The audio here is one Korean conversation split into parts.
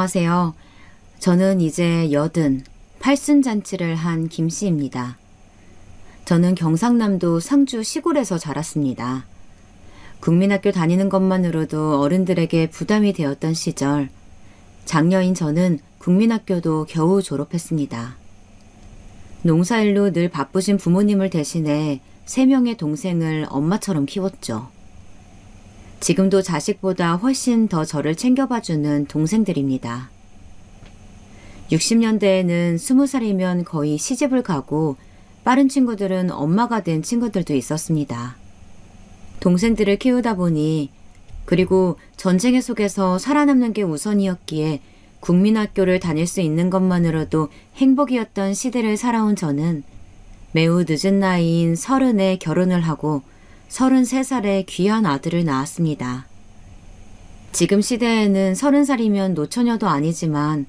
안녕하세요. 저는 이제 88순잔치를 한 김씨입니다. 저는 경상남도 상주 시골에서 자랐습니다. 국민학교 다니는 것만으로도 어른들에게 부담이 되었던 시절, 장녀인 저는 국민학교도 겨우 졸업했습니다. 농사일로 늘 바쁘신 부모님을 대신해 3명의 동생을 엄마처럼 키웠죠. 지금도 자식보다 훨씬 더 저를 챙겨봐주는 동생들입니다. 60년대에는 20살이면 거의 시집을 가고 빠른 친구들은 엄마가 된 친구들도 있었습니다. 동생들을 키우다 보니, 그리고 전쟁의 속에서 살아남는 게 우선이었기에 국민학교를 다닐 수 있는 것만으로도 행복이었던 시대를 살아온 저는 매우 늦은 나이인 30에 결혼을 하고 33살에 귀한 아들을 낳았습니다. 지금 시대에는 30살이면 노처녀도 아니지만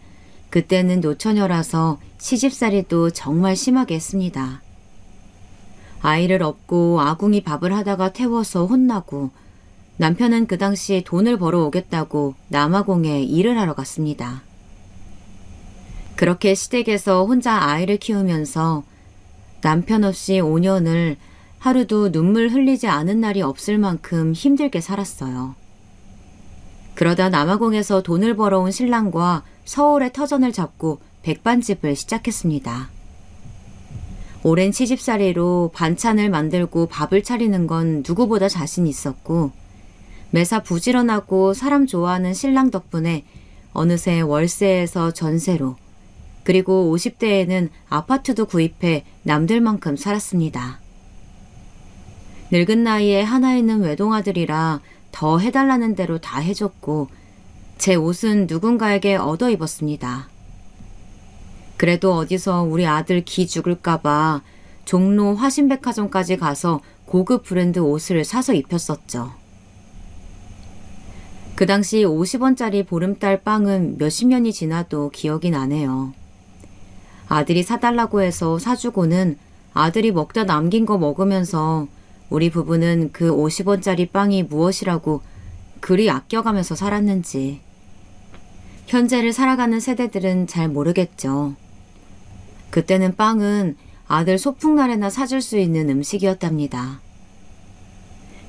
그때는 노처녀라서 시집살이도 정말 심하게 했습니다. 아이를 업고 아궁이 밥을 하다가 태워서 혼나고, 남편은 그 당시 돈을 벌어 오겠다고 남아공에 일을 하러 갔습니다. 그렇게 시댁에서 혼자 아이를 키우면서 남편 없이 5년을 하루도 눈물 흘리지 않은 날이 없을 만큼 힘들게 살았어요. 그러다 남아공에서 돈을 벌어온 신랑과 서울에 터전을 잡고 백반집을 시작했습니다. 오랜 시집살이로 반찬을 만들고 밥을 차리는 건 누구보다 자신 있었고, 매사 부지런하고 사람 좋아하는 신랑 덕분에 어느새 월세에서 전세로, 그리고 50대에는 아파트도 구입해 남들만큼 살았습니다. 늙은 나이에 하나 있는 외동아들이라 더 해달라는 대로 다 해줬고, 제 옷은 누군가에게 얻어 입었습니다. 그래도 어디서 우리 아들 기 죽을까봐 종로 화신백화점까지 가서 고급 브랜드 옷을 사서 입혔었죠. 그 당시 50원짜리 보름달 빵은 몇십 년이 지나도 기억이 나네요. 아들이 사달라고 해서 사주고는 아들이 먹다 남긴 거 먹으면서 우리 부부는 그 50원짜리 빵이 무엇이라고 그리 아껴가면서 살았는지. 현재를 살아가는 세대들은 잘 모르겠죠. 그때는 빵은 아들 소풍날에나 사줄 수 있는 음식이었답니다.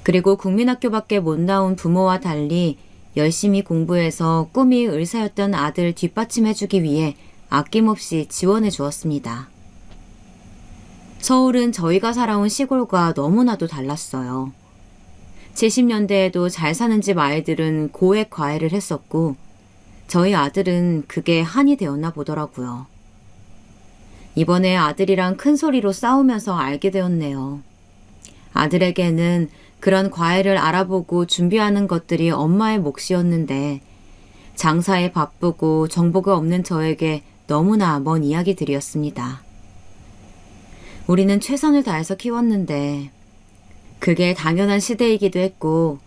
그리고 국민학교밖에 못 나온 부모와 달리 열심히 공부해서 꿈이 의사였던 아들 뒷받침해주기 위해 아낌없이 지원해 주었습니다. 서울은 저희가 살아온 시골과 너무나도 달랐어요. 70년대에도 잘 사는 집 아이들은 고액 과외를 했었고, 저희 아들은 그게 한이 되었나 보더라고요. 이번에 아들이랑 큰 소리로 싸우면서 알게 되었네요. 아들에게는 그런 과외를 알아보고 준비하는 것들이 엄마의 몫이었는데, 장사에 바쁘고 정보가 없는 저에게 너무나 먼 이야기들이었습니다. 우리는 최선을 다해서 키웠는데 그게 당연한 시대이기도 했고,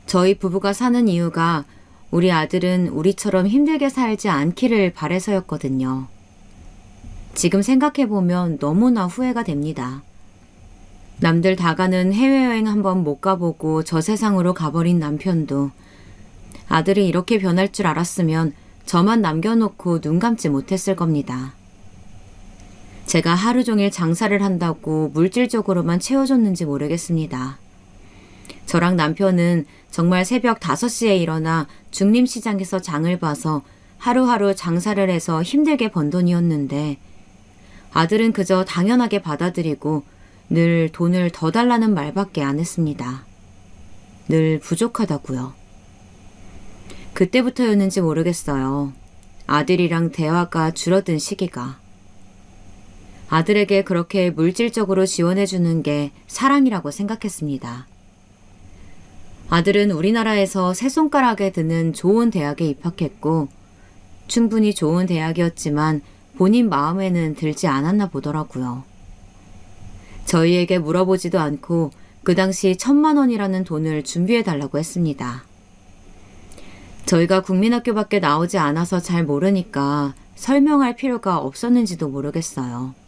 저희 부부가 사는 이유가 우리 아들은 우리처럼 힘들게 살지 않기를 바래서였거든요. 지금 생각해보면 너무나 후회가 됩니다. 남들 다 가는 해외여행 한번 못 가보고 저 세상으로 가버린 남편도 아들이 이렇게 변할 줄 알았으면 저만 남겨놓고 눈 감지 못했을 겁니다. 제가 하루 종일 장사를 한다고 물질적으로만 채워줬는지 모르겠습니다. 저랑 남편은 정말 새벽 5시에 일어나 중림시장에서 장을 봐서 하루하루 장사를 해서 힘들게 번 돈이었는데, 아들은 그저 당연하게 받아들이고 늘 돈을 더 달라는 말밖에 안 했습니다. 늘 부족하다고요. 그때부터였는지 모르겠어요. 아들이랑 대화가 줄어든 시기가. 아들에게 그렇게 물질적으로 지원해주는 게 사랑이라고 생각했습니다. 아들은 우리나라에서 세 손가락에 드는 좋은 대학에 입학했고, 충분히 좋은 대학이었지만 본인 마음에는 들지 않았나 보더라고요. 저희에게 물어보지도 않고 그 당시 1,000만 원이라는 돈을 준비해달라고 했습니다. 저희가 국민학교밖에 나오지 않아서 잘 모르니까 설명할 필요가 없었는지도 모르겠어요.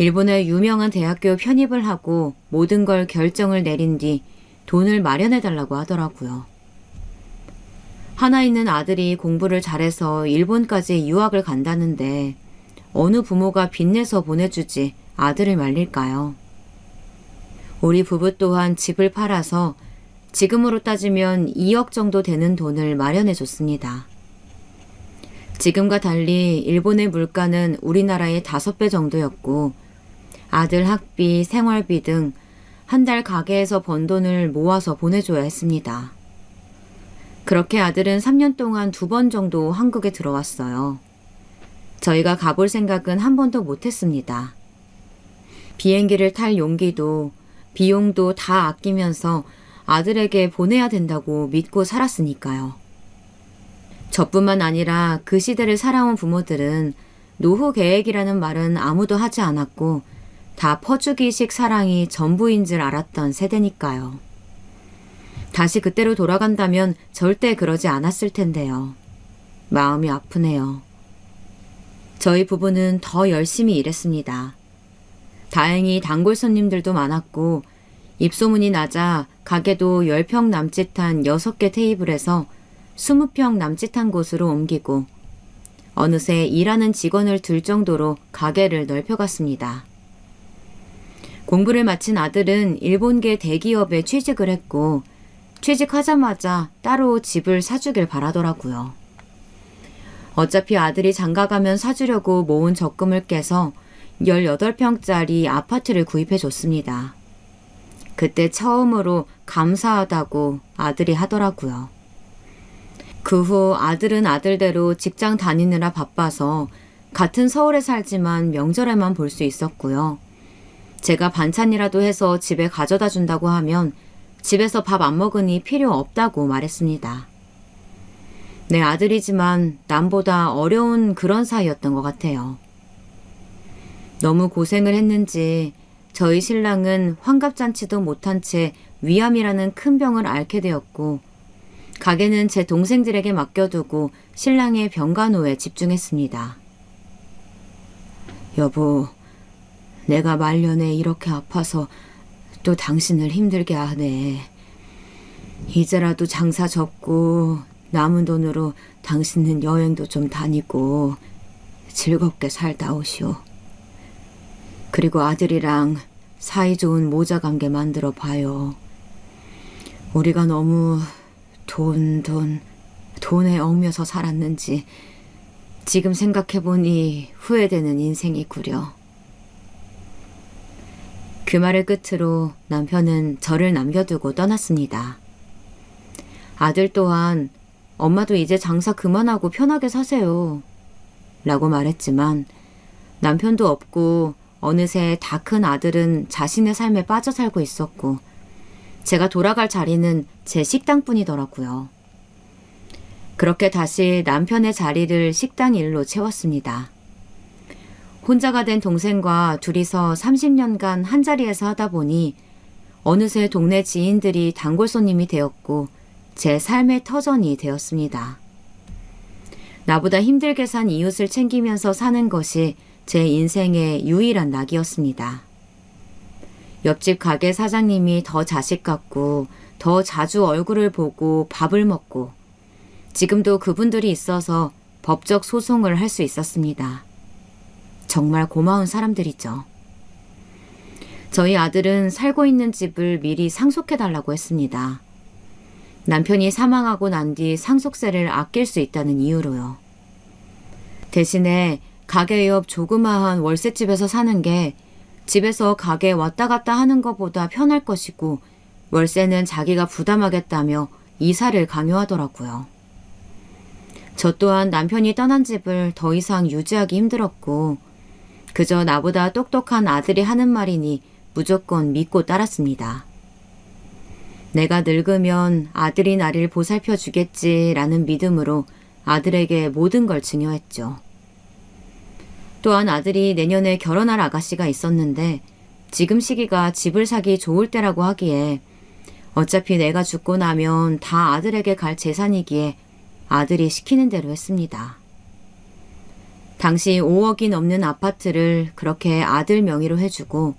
일본의 유명한 대학교 편입을 하고 모든 걸 결정을 내린 뒤 돈을 마련해달라고 하더라고요. 하나 있는 아들이 공부를 잘해서 일본까지 유학을 간다는데 어느 부모가 빚내서 보내주지 아들을 말릴까요? 우리 부부 또한 집을 팔아서 지금으로 따지면 2억 정도 되는 돈을 마련해 줬습니다. 지금과 달리 일본의 물가는 우리나라의 5배 정도였고 아들 학비, 생활비 등 한 달 가게에서 번 돈을 모아서 보내줘야 했습니다. 그렇게 아들은 3년 동안 2번 정도 한국에 들어왔어요. 저희가 가볼 생각은 한 번도 못했습니다. 비행기를 탈 용기도 비용도 다 아끼면서 아들에게 보내야 된다고 믿고 살았으니까요. 저뿐만 아니라 그 시대를 살아온 부모들은 노후 계획이라는 말은 아무도 하지 않았고 다 퍼주기식 사랑이 전부인 줄 알았던 세대니까요. 다시 그때로 돌아간다면 절대 그러지 않았을 텐데요. 마음이 아프네요. 저희 부부는 더 열심히 일했습니다. 다행히 단골 손님들도 많았고 입소문이 나자 가게도 10평 남짓한 6개 테이블에서 20평 남짓한 곳으로 옮기고 어느새 일하는 직원을 들 정도로 가게를 넓혀갔습니다. 공부를 마친 아들은 일본계 대기업에 취직을 했고 취직하자마자 따로 집을 사주길 바라더라고요. 어차피 아들이 장가가면 사주려고 모은 적금을 깨서 18평짜리 아파트를 구입해 줬습니다. 그때 처음으로 감사하다고 아들이 하더라고요. 그 후 아들은 아들대로 직장 다니느라 바빠서 같은 서울에 살지만 명절에만 볼 수 있었고요. 제가 반찬이라도 해서 집에 가져다 준다고 하면 집에서 밥 안 먹으니 필요 없다고 말했습니다. 내 아들이지만 남보다 어려운 그런 사이였던 것 같아요. 너무 고생을 했는지 저희 신랑은 환갑잔치도 못한 채 위암이라는 큰 병을 앓게 되었고 가게는 제 동생들에게 맡겨두고 신랑의 병간호에 집중했습니다. 여보, 내가 말년에 이렇게 아파서 또 당신을 힘들게 하네. 이제라도 장사 접고 남은 돈으로 당신은 여행도 좀 다니고 즐겁게 살다 오시오. 그리고 아들이랑 사이좋은 모자관계 만들어 봐요. 우리가 너무 돈에 얽매서 살았는지 지금 생각해보니 후회되는 인생이구려. 그 말을 끝으로 남편은 저를 남겨두고 떠났습니다. 아들 또한 엄마도 이제 장사 그만하고 편하게 사세요 라고 말했지만 남편도 없고 어느새 다 큰 아들은 자신의 삶에 빠져 살고 있었고 제가 돌아갈 자리는 제 식당뿐이더라고요. 그렇게 다시 남편의 자리를 식당 일로 채웠습니다. 혼자가 된 동생과 둘이서 30년간 한자리에서 하다 보니 어느새 동네 지인들이 단골 손님이 되었고 제 삶의 터전이 되었습니다. 나보다 힘들게 산 이웃을 챙기면서 사는 것이 제 인생의 유일한 낙이었습니다. 옆집 가게 사장님이 더 자식 같고 더 자주 얼굴을 보고 밥을 먹고 지금도 그분들이 있어서 법적 소송을 할 수 있었습니다. 정말 고마운 사람들이죠. 저희 아들은 살고 있는 집을 미리 상속해달라고 했습니다. 남편이 사망하고 난 뒤 상속세를 아낄 수 있다는 이유로요. 대신에 가게 옆 조그마한 월세집에서 사는 게 집에서 가게 왔다 갔다 하는 것보다 편할 것이고 월세는 자기가 부담하겠다며 이사를 강요하더라고요. 저 또한 남편이 떠난 집을 더 이상 유지하기 힘들었고 그저 나보다 똑똑한 아들이 하는 말이니 무조건 믿고 따랐습니다. 내가 늙으면 아들이 나를 보살펴 주겠지라는 믿음으로 아들에게 모든 걸 증여했죠. 또한 아들이 내년에 결혼할 아가씨가 있었는데 지금 시기가 집을 사기 좋을 때라고 하기에 어차피 내가 죽고 나면 다 아들에게 갈 재산이기에 아들이 시키는 대로 했습니다. 당시 5억이 넘는 아파트를 그렇게 아들 명의로 해주고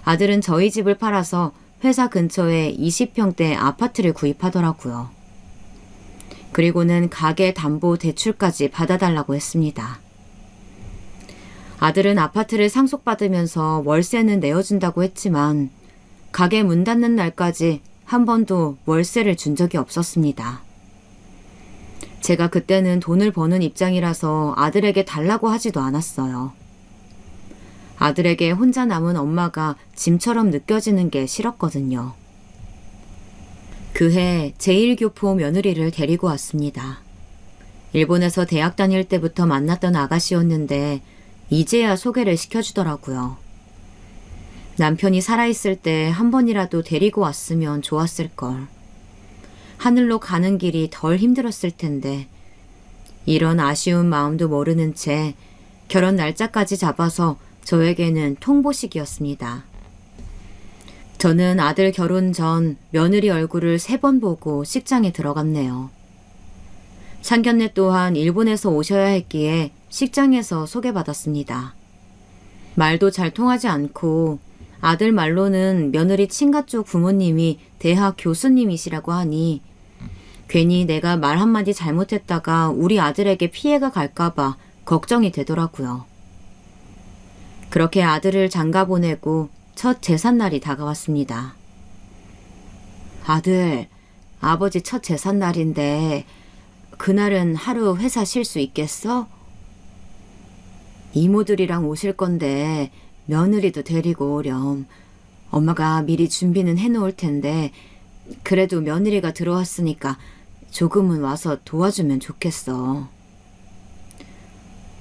아들은 저희 집을 팔아서 회사 근처에 20평대 아파트를 구입하더라고요. 그리고는 가게 담보 대출까지 받아달라고 했습니다. 아들은 아파트를 상속받으면서 월세는 내어준다고 했지만 가게 문 닫는 날까지 한 번도 월세를 준 적이 없었습니다. 제가 그때는 돈을 버는 입장이라서 아들에게 달라고 하지도 않았어요. 아들에게 혼자 남은 엄마가 짐처럼 느껴지는 게 싫었거든요. 그해 제1교포 며느리를 데리고 왔습니다. 일본에서 대학 다닐 때부터 만났던 아가씨였는데 이제야 소개를 시켜주더라고요. 남편이 살아있을 때 한 번이라도 데리고 왔으면 좋았을걸. 하늘로 가는 길이 덜 힘들었을 텐데 이런 아쉬운 마음도 모르는 채 결혼 날짜까지 잡아서 저에게는 통보식이었습니다. 저는 아들 결혼 전 며느리 얼굴을 3번 보고 식장에 들어갔네요. 상견례 또한 일본에서 오셔야 했기에 식장에서 소개받았습니다. 말도 잘 통하지 않고 아들 말로는 며느리 친가 쪽 부모님이 대학 교수님이시라고 하니 괜히 내가 말 한마디 잘못했다가 우리 아들에게 피해가 갈까봐 걱정이 되더라고요. 그렇게 아들을 장가 보내고 첫 제삿날이 다가왔습니다. 아들, 아버지 첫 제삿날인데 그날은 하루 회사 쉴 수 있겠어? 이모들이랑 오실 건데 며느리도 데리고 오렴. 엄마가 미리 준비는 해놓을 텐데 그래도 며느리가 들어왔으니까 조금은 와서 도와주면 좋겠어.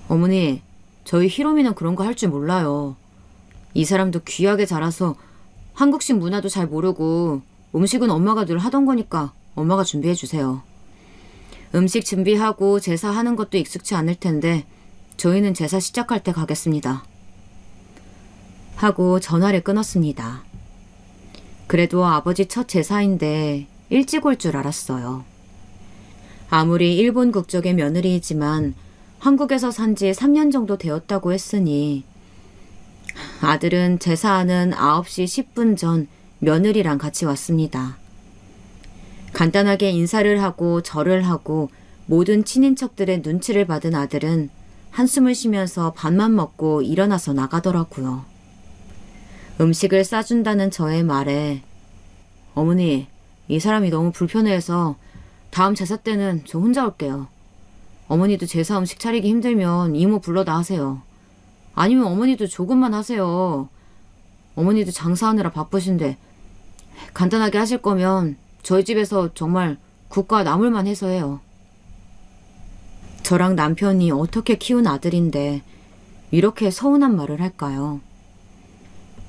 어머니, 저희 히로미는 그런 거 할 줄 몰라요. 이 사람도 귀하게 자라서 한국식 문화도 잘 모르고 음식은 엄마가 늘 하던 거니까 엄마가 준비해 주세요. 음식 준비하고 제사하는 것도 익숙치 않을 텐데 저희는 제사 시작할 때 가겠습니다. 하고 전화를 끊었습니다. 그래도 아버지 첫 제사인데 일찍 올 줄 알았어요. 아무리 일본 국적의 며느리이지만 한국에서 산 지 3년 정도 되었다고 했으니 아들은 제사하는 9시 10분 전 며느리랑 같이 왔습니다. 간단하게 인사를 하고 절을 하고 모든 친인척들의 눈치를 받은 아들은 한숨을 쉬면서 밥만 먹고 일어나서 나가더라고요. 음식을 싸준다는 저의 말에 어머니, 이 사람이 너무 불편해해서 다음 제사 때는 저 혼자 올게요. 어머니도 제사 음식 차리기 힘들면 이모 불러다 하세요. 아니면 어머니도 조금만 하세요. 어머니도 장사하느라 바쁘신데 간단하게 하실 거면 저희 집에서 정말 국과 나물만 해서 해요. 저랑 남편이 어떻게 키운 아들인데 이렇게 서운한 말을 할까요?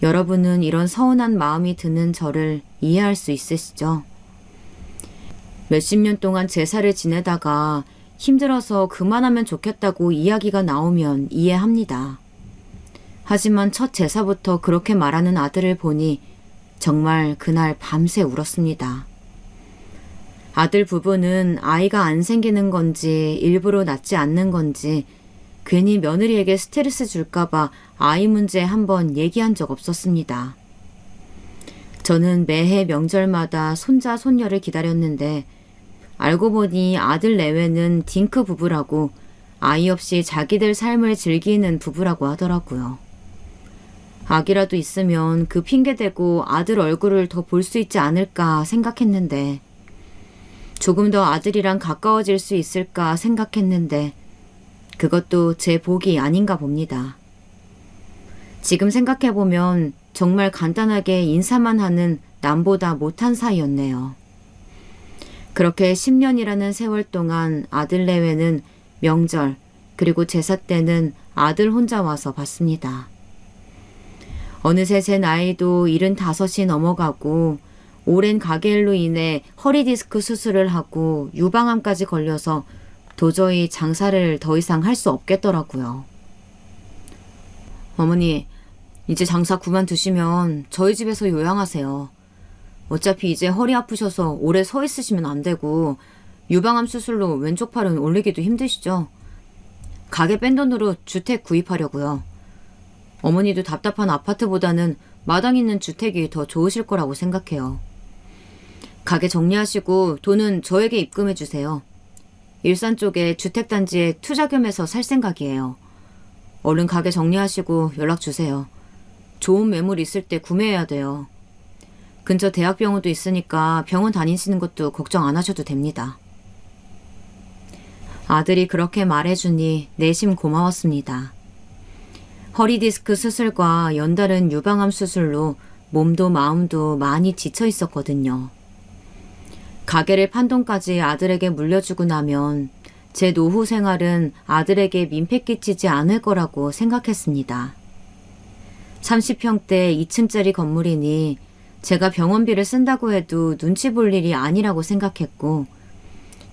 여러분은 이런 서운한 마음이 드는 저를 이해할 수 있으시죠? 몇십 년 동안 제사를 지내다가 힘들어서 그만하면 좋겠다고 이야기가 나오면 이해합니다. 하지만 첫 제사부터 그렇게 말하는 아들을 보니 정말 그날 밤새 울었습니다. 아들 부부는 아이가 안 생기는 건지 일부러 낳지 않는 건지 괜히 며느리에게 스트레스 줄까봐 아이 문제 한번 얘기한 적 없었습니다. 저는 매해 명절마다 손자 손녀를 기다렸는데 알고 보니 아들 내외는 딩크 부부라고 아이 없이 자기들 삶을 즐기는 부부라고 하더라고요. 아기라도 있으면 그 핑계대고 아들 얼굴을 더 볼 수 있지 않을까 생각했는데 조금 더 아들이랑 가까워질 수 있을까 생각했는데 그것도 제 복이 아닌가 봅니다. 지금 생각해보면 정말 간단하게 인사만 하는 남보다 못한 사이였네요. 그렇게 10년이라는 세월 동안 아들 내외는 명절 그리고 제사 때는 아들 혼자 와서 봤습니다. 어느새 제 나이도 75이 넘어가고 오랜 가게일로 인해 허리디스크 수술을 하고 유방암까지 걸려서 도저히 장사를 더 이상 할 수 없겠더라고요. 어머니, 이제 장사 그만두시면 저희 집에서 요양하세요. 어차피 이제 허리 아프셔서 오래 서 있으시면 안 되고 유방암 수술로 왼쪽 팔은 올리기도 힘드시죠? 가게 뺀 돈으로 주택 구입하려고요. 어머니도 답답한 아파트보다는 마당 있는 주택이 더 좋으실 거라고 생각해요. 가게 정리하시고 돈은 저에게 입금해 주세요. 일산 쪽에 주택단지에 투자 겸해서 살 생각이에요. 얼른 가게 정리하시고 연락 주세요. 좋은 매물 있을 때 구매해야 돼요. 근처 대학병원도 있으니까 병원 다니시는 것도 걱정 안 하셔도 됩니다. 아들이 그렇게 말해주니 내심 고마웠습니다. 허리디스크 수술과 연달은 유방암 수술로 몸도 마음도 많이 지쳐 있었거든요. 가게를 판 돈까지 아들에게 물려주고 나면 제 노후 생활은 아들에게 민폐 끼치지 않을 거라고 생각했습니다. 30평대 2층짜리 건물이니 제가 병원비를 쓴다고 해도 눈치 볼 일이 아니라고 생각했고,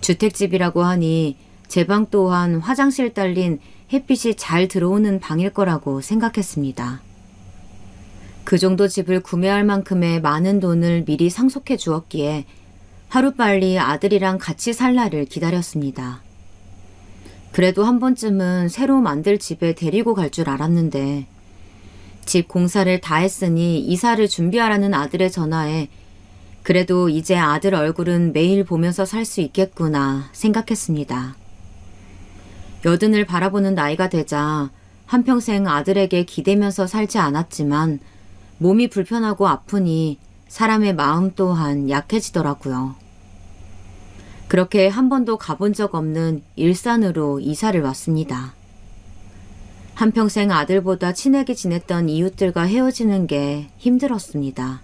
주택집이라고 하니 제 방 또한 화장실 딸린 햇빛이 잘 들어오는 방일 거라고 생각했습니다. 그 정도 집을 구매할 만큼의 많은 돈을 미리 상속해 주었기에 하루빨리 아들이랑 같이 살 날을 기다렸습니다. 그래도 한 번쯤은 새로 만들 집에 데리고 갈 줄 알았는데 집 공사를 다 했으니 이사를 준비하라는 아들의 전화에 그래도 이제 아들 얼굴은 매일 보면서 살 수 있겠구나 생각했습니다. 여든을 바라보는 나이가 되자 한평생 아들에게 기대면서 살지 않았지만 몸이 불편하고 아프니 사람의 마음 또한 약해지더라고요. 그렇게 한 번도 가본 적 없는 일산으로 이사를 왔습니다. 한평생 아들보다 친하게 지냈던 이웃들과 헤어지는 게 힘들었습니다.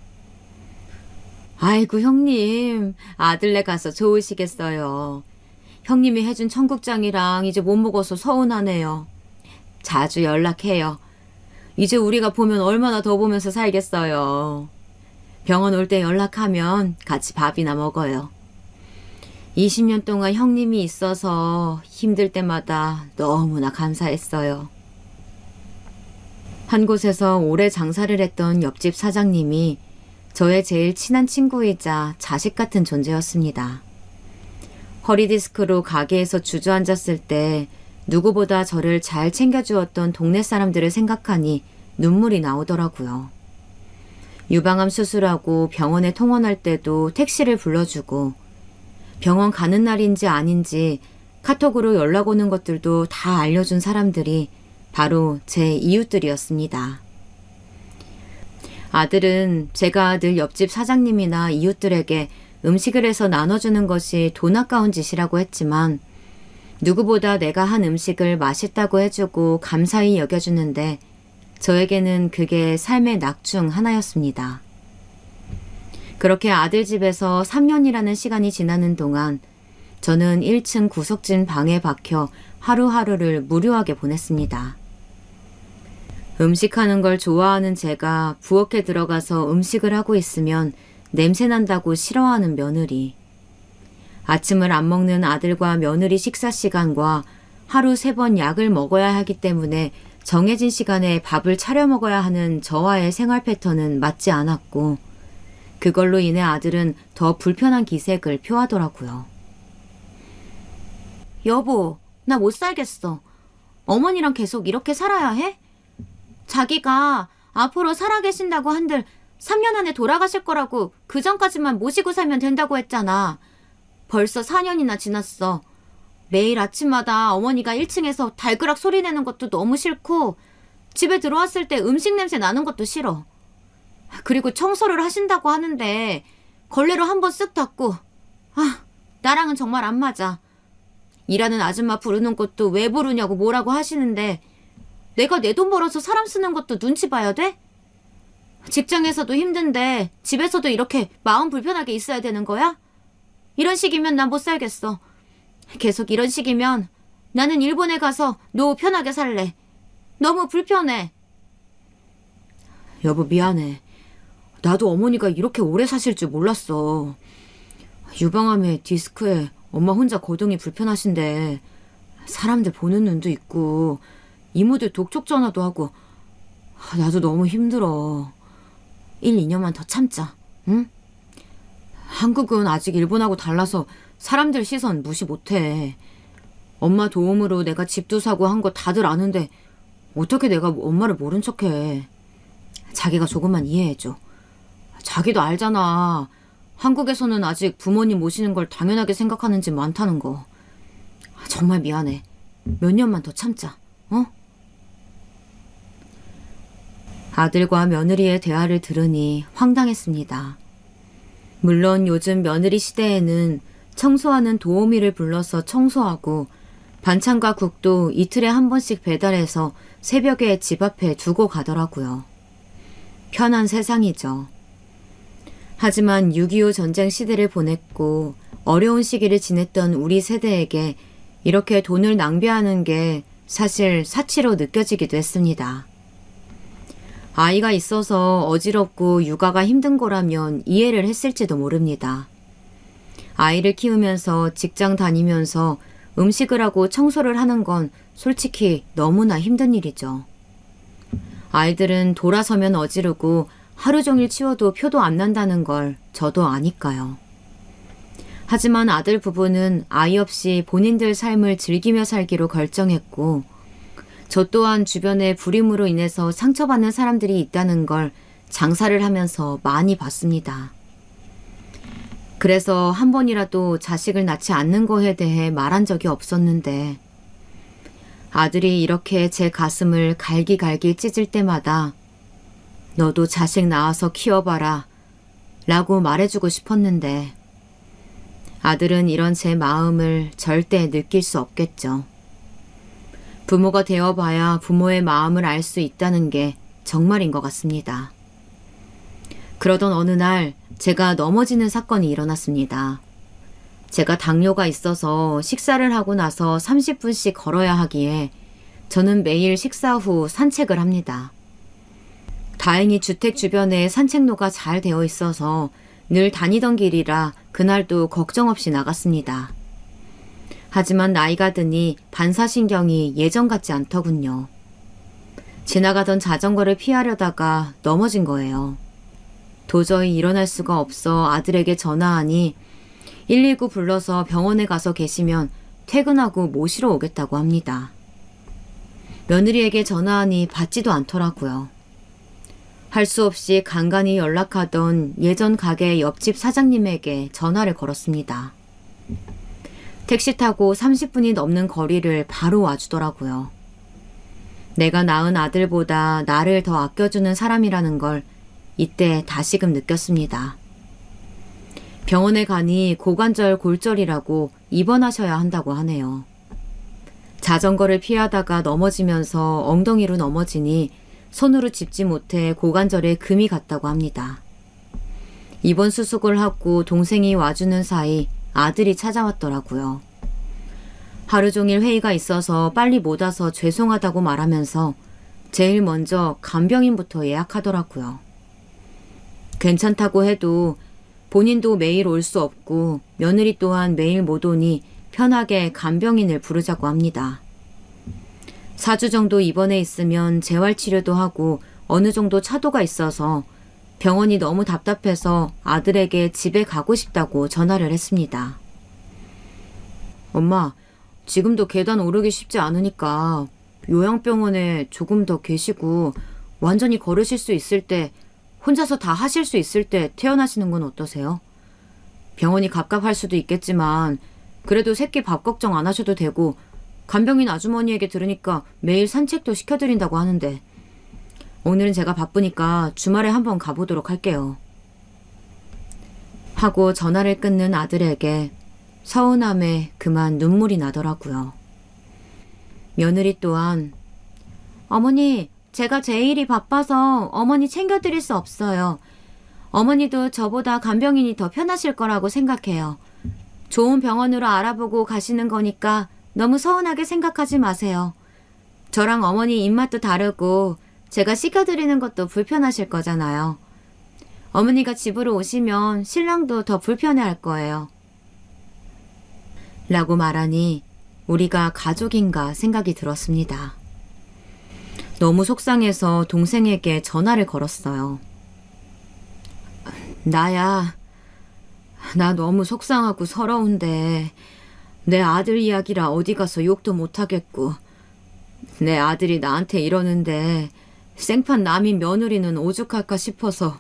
아이고 형님, 아들네 가서 좋으시겠어요. 형님이 해준 청국장이랑 이제 못 먹어서 서운하네요. 자주 연락해요. 이제 우리가 보면 얼마나 더 보면서 살겠어요. 병원 올 때 연락하면 같이 밥이나 먹어요. 20년 동안 형님이 있어서 힘들 때마다 너무나 감사했어요. 한 곳에서 오래 장사를 했던 옆집 사장님이 저의 제일 친한 친구이자 자식 같은 존재였습니다. 허리디스크로 가게에서 주저앉았을 때 누구보다 저를 잘 챙겨주었던 동네 사람들을 생각하니 눈물이 나오더라고요. 유방암 수술하고 병원에 통원할 때도 택시를 불러주고 병원 가는 날인지 아닌지 카톡으로 연락 오는 것들도 다 알려준 사람들이 바로 제 이웃들이었습니다. 아들은 제가 늘 옆집 사장님이나 이웃들에게 음식을 해서 나눠주는 것이 돈 아까운 짓이라고 했지만 누구보다 내가 한 음식을 맛있다고 해주고 감사히 여겨주는데 저에게는 그게 삶의 낙 중 하나였습니다. 그렇게 아들 집에서 3년이라는 시간이 지나는 동안 저는 1층 구석진 방에 박혀 하루하루를 무료하게 보냈습니다. 음식하는 걸 좋아하는 제가 부엌에 들어가서 음식을 하고 있으면 냄새난다고 싫어하는 며느리. 아침을 안 먹는 아들과 며느리 식사 시간과 하루 3번 약을 먹어야 하기 때문에 정해진 시간에 밥을 차려 먹어야 하는 저와의 생활 패턴은 맞지 않았고 그걸로 인해 아들은 더 불편한 기색을 표하더라고요. 여보, 나 못 살겠어. 어머니랑 계속 이렇게 살아야 해? 자기가 앞으로 살아계신다고 한들 3년 안에 돌아가실 거라고 그 전까지만 모시고 살면 된다고 했잖아. 벌써 4년이나 지났어. 매일 아침마다 어머니가 1층에서 달그락 소리 내는 것도 너무 싫고 집에 들어왔을 때 음식 냄새 나는 것도 싫어. 그리고 청소를 하신다고 하는데 걸레로 한번 쓱 닦고 나랑은 정말 안 맞아. 일하는 아줌마 부르는 것도 왜 부르냐고 뭐라고 하시는데 내가 내 돈 벌어서 사람 쓰는 것도 눈치 봐야 돼? 직장에서도 힘든데 집에서도 이렇게 마음 불편하게 있어야 되는 거야? 이런 식이면 난 못 살겠어. 계속 이런 식이면 나는 일본에 가서 노후 편하게 살래. 너무 불편해. 여보 미안해. 나도 어머니가 이렇게 오래 사실 줄 몰랐어. 유방암에 디스크에 엄마 혼자 거동이 불편하신데 사람들 보는 눈도 있고 이모들 독촉 전화도 하고 나도 너무 힘들어. 1, 2년만 더 참자. 응? 한국은 아직 일본하고 달라서 사람들 시선 무시 못해. 엄마 도움으로 내가 집도 사고 한 거 다들 아는데 어떻게 내가 엄마를 모른 척해. 자기가 조금만 이해해줘. 자기도 알잖아. 한국에서는 아직 부모님 모시는 걸 당연하게 생각하는 집 많다는 거. 정말 미안해. 몇 년만 더 참자. 어? 아들과 며느리의 대화를 들으니 황당했습니다. 물론 요즘 며느리 시대에는 청소하는 도우미를 불러서 청소하고 반찬과 국도 이틀에 한 번씩 배달해서 새벽에 집 앞에 두고 가더라고요. 편한 세상이죠. 하지만 6.25 전쟁 시대를 보냈고 어려운 시기를 지냈던 우리 세대에게 이렇게 돈을 낭비하는 게 사실 사치로 느껴지기도 했습니다. 아이가 있어서 어지럽고 육아가 힘든 거라면 이해를 했을지도 모릅니다. 아이를 키우면서 직장 다니면서 음식을 하고 청소를 하는 건 솔직히 너무나 힘든 일이죠. 아이들은 돌아서면 어지르고 하루 종일 치워도 표도 안 난다는 걸 저도 아니까요. 하지만 아들 부부는 아이 없이 본인들 삶을 즐기며 살기로 결정했고 저 또한 주변에 불임으로 인해서 상처받는 사람들이 있다는 걸 장사를 하면서 많이 봤습니다. 그래서 한 번이라도 자식을 낳지 않는 거에 대해 말한 적이 없었는데 아들이 이렇게 제 가슴을 갈기갈기 찢을 때마다 너도 자식 낳아서 키워봐라 라고 말해주고 싶었는데 아들은 이런 제 마음을 절대 느낄 수 없겠죠. 부모가 되어봐야 부모의 마음을 알 수 있다는 게 정말인 것 같습니다. 그러던 어느 날 제가 넘어지는 사건이 일어났습니다. 제가 당뇨가 있어서 식사를 하고 나서 30분씩 걸어야 하기에 저는 매일 식사 후 산책을 합니다. 다행히 주택 주변에 산책로가 잘 되어 있어서 늘 다니던 길이라 그날도 걱정 없이 나갔습니다. 하지만 나이가 드니 반사신경이 예전 같지 않더군요. 지나가던 자전거를 피하려다가 넘어진 거예요. 도저히 일어날 수가 없어 아들에게 전화하니 119 불러서 병원에 가서 계시면 퇴근하고 모시러 오겠다고 합니다. 며느리에게 전화하니 받지도 않더라고요. 할 수 없이 간간히 연락하던 예전 가게 옆집 사장님에게 전화를 걸었습니다. 택시 타고 30분이 넘는 거리를 바로 와주더라고요. 내가 낳은 아들보다 나를 더 아껴주는 사람이라는 걸 이때 다시금 느꼈습니다. 병원에 가니 고관절 골절이라고 입원하셔야 한다고 하네요. 자전거를 피하다가 넘어지면서 엉덩이로 넘어지니 손으로 짚지 못해 고관절에 금이 갔다고 합니다. 입원 수속을 하고 동생이 와주는 사이 아들이 찾아왔더라고요. 하루 종일 회의가 있어서 빨리 못 와서 죄송하다고 말하면서 제일 먼저 간병인부터 예약하더라고요. 괜찮다고 해도 본인도 매일 올 수 없고 며느리 또한 매일 못 오니 편하게 간병인을 부르자고 합니다. 4주 정도 입원해 있으면 재활치료도 하고 어느 정도 차도가 있어서 병원이 너무 답답해서 아들에게 집에 가고 싶다고 전화를 했습니다. 엄마, 지금도 계단 오르기 쉽지 않으니까 요양병원에 조금 더 계시고 완전히 걸으실 수 있을 때, 혼자서 다 하실 수 있을 때 퇴원하시는 건 어떠세요? 병원이 갑갑할 수도 있겠지만 그래도 새끼 밥 걱정 안 하셔도 되고 간병인 아주머니에게 들으니까 매일 산책도 시켜드린다고 하는데 오늘은 제가 바쁘니까 주말에 한번 가보도록 할게요. 하고 전화를 끊는 아들에게 서운함에 그만 눈물이 나더라고요. 며느리 또한 어머니, 제가 제일이 바빠서 어머니 챙겨드릴 수 없어요. 어머니도 저보다 간병인이 더 편하실 거라고 생각해요. 좋은 병원으로 알아보고 가시는 거니까 너무 서운하게 생각하지 마세요. 저랑 어머니 입맛도 다르고 제가 시켜드리는 것도 불편하실 거잖아요. 어머니가 집으로 오시면 신랑도 더 불편해할 거예요. 라고 말하니 우리가 가족인가 생각이 들었습니다. 너무 속상해서 동생에게 전화를 걸었어요. 나야, 나 너무 속상하고 서러운데 내 아들 이야기라 어디 가서 욕도 못하겠고 내 아들이 나한테 이러는데 생판 남인 며느리는 오죽할까 싶어서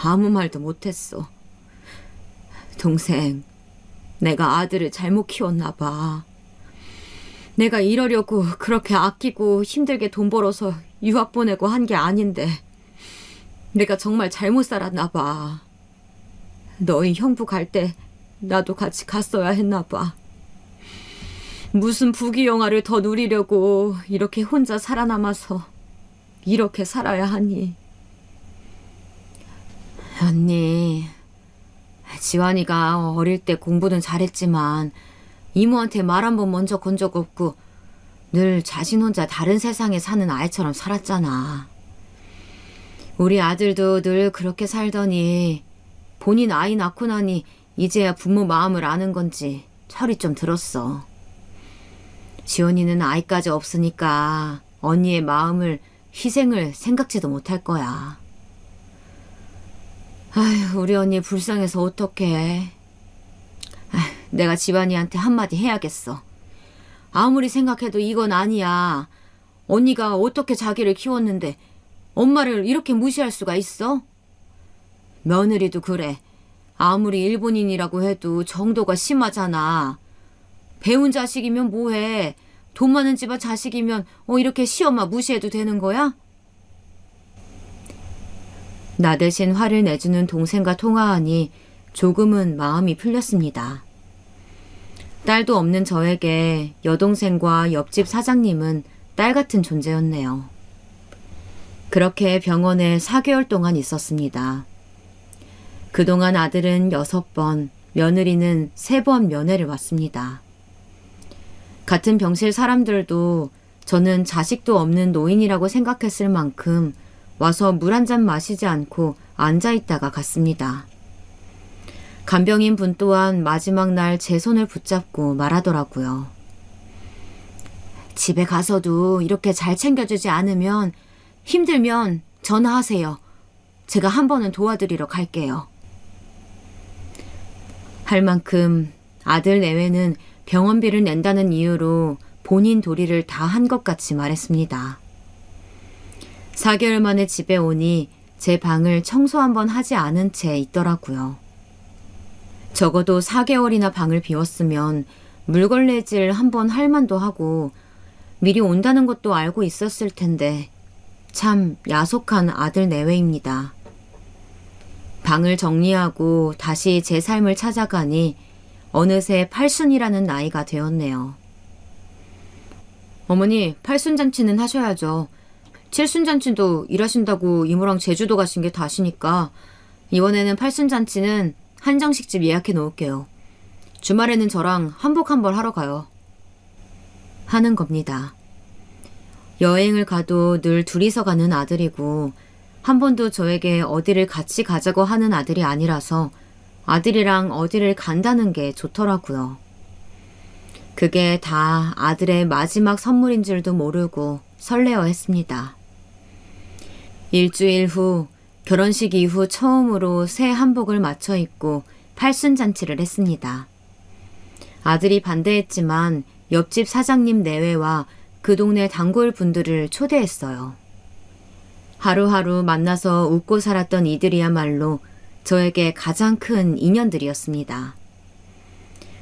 아무 말도 못했어. 동생, 내가 아들을 잘못 키웠나 봐. 내가 이러려고 그렇게 아끼고 힘들게 돈 벌어서 유학 보내고 한 게 아닌데 내가 정말 잘못 살았나 봐. 너희 형부 갈 때 나도 같이 갔어야 했나 봐. 무슨 부귀영화를 더 누리려고 이렇게 혼자 살아남아서 이렇게 살아야 하니. 언니, 지환이가 어릴 때 공부는 잘했지만 이모한테 말 한 번 먼저 건 적 없고 늘 자신 혼자 다른 세상에 사는 아이처럼 살았잖아. 우리 아들도 늘 그렇게 살더니 본인 아이 낳고 나니 이제야 부모 마음을 아는 건지 철이 좀 들었어. 지원이는 아이까지 없으니까 언니의 마음을, 희생을 생각지도 못할 거야. 아휴, 우리 언니 불쌍해서 어떡해. 내가 지환이한테 한마디 해야겠어. 아무리 생각해도 이건 아니야. 언니가 어떻게 자기를 키웠는데 엄마를 이렇게 무시할 수가 있어? 며느리도 그래. 아무리 일본인이라고 해도 정도가 심하잖아. 배운 자식이면 뭐해. 돈 많은 집안 자식이면 이렇게 시엄마 무시해도 되는 거야? 나 대신 화를 내주는 동생과 통화하니 조금은 마음이 풀렸습니다. 딸도 없는 저에게 여동생과 옆집 사장님은 딸 같은 존재였네요. 그렇게 병원에 4개월 동안 있었습니다. 그동안 아들은 6번, 며느리는 3번 면회를 왔습니다. 같은 병실 사람들도 저는 자식도 없는 노인이라고 생각했을 만큼 와서 물 한 잔 마시지 않고 앉아있다가 갔습니다. 간병인 분 또한 마지막 날 제 손을 붙잡고 말하더라고요. 집에 가서도 이렇게 잘 챙겨주지 않으면 힘들면 전화하세요. 제가 한 번은 도와드리러 갈게요. 할 만큼 아들 내외는 병원비를 낸다는 이유로 본인 도리를 다 한 것 같이 말했습니다. 4개월 만에 집에 오니 제 방을 청소 한번 하지 않은 채 있더라고요. 적어도 4개월이나 방을 비웠으면 물걸레질 한번 할 만도 하고 미리 온다는 것도 알고 있었을 텐데 참 야속한 아들 내외입니다. 방을 정리하고 다시 제 삶을 찾아가니 어느새 팔순이라는 나이가 되었네요. 어머니, 팔순잔치는 하셔야죠. 칠순잔치도 일하신다고 이모랑 제주도 가신 게 다시니까 이번에는 팔순잔치는 한정식집 예약해 놓을게요. 주말에는 저랑 한복 한 벌 하러 가요. 하는 겁니다. 여행을 가도 늘 둘이서 가는 아들이고 한 번도 저에게 어디를 같이 가자고 하는 아들이 아니라서 아들이랑 어디를 간다는 게 좋더라고요. 그게 다 아들의 마지막 선물인 줄도 모르고 설레어 했습니다. 일주일 후 결혼식 이후 처음으로 새 한복을 맞춰 입고 팔순잔치를 했습니다. 아들이 반대했지만 옆집 사장님 내외와 그 동네 단골 분들을 초대했어요. 하루하루 만나서 웃고 살았던 이들이야말로 저에게 가장 큰 인연들이었습니다.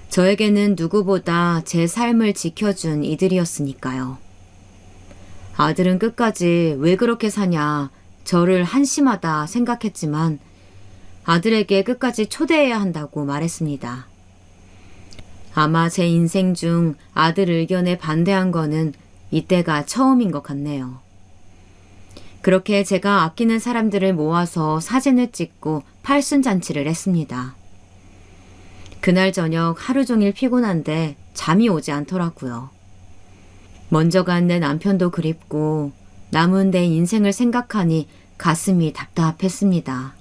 저에게는 누구보다 제 삶을 지켜준 이들이었으니까요. 아들은 끝까지 왜 그렇게 사냐, 저를 한심하다 생각했지만 아들에게 끝까지 초대해야 한다고 말했습니다. 아마 제 인생 중 아들 의견에 반대한 거는 이때가 처음인 것 같네요. 그렇게 제가 아끼는 사람들을 모아서 사진을 찍고 팔순잔치를 했습니다. 그날 저녁 하루 종일 피곤한데 잠이 오지 않더라고요. 먼저 간 내 남편도 그립고 남은 내 인생을 생각하니 가슴이 답답했습니다.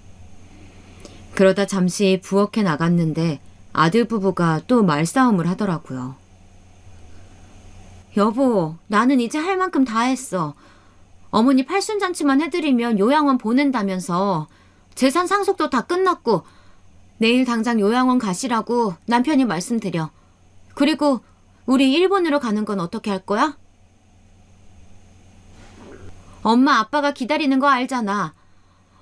그러다 잠시 부엌에 나갔는데 아들 부부가 또 말싸움을 하더라고요. 여보, 나는 이제 할 만큼 다 했어. 어머니 팔순잔치만 해드리면 요양원 보낸다면서 재산 상속도 다 끝났고 내일 당장 요양원 가시라고 남편이 말씀드려. 그리고 우리 일본으로 가는 건 어떻게 할 거야? 엄마 아빠가 기다리는 거 알잖아.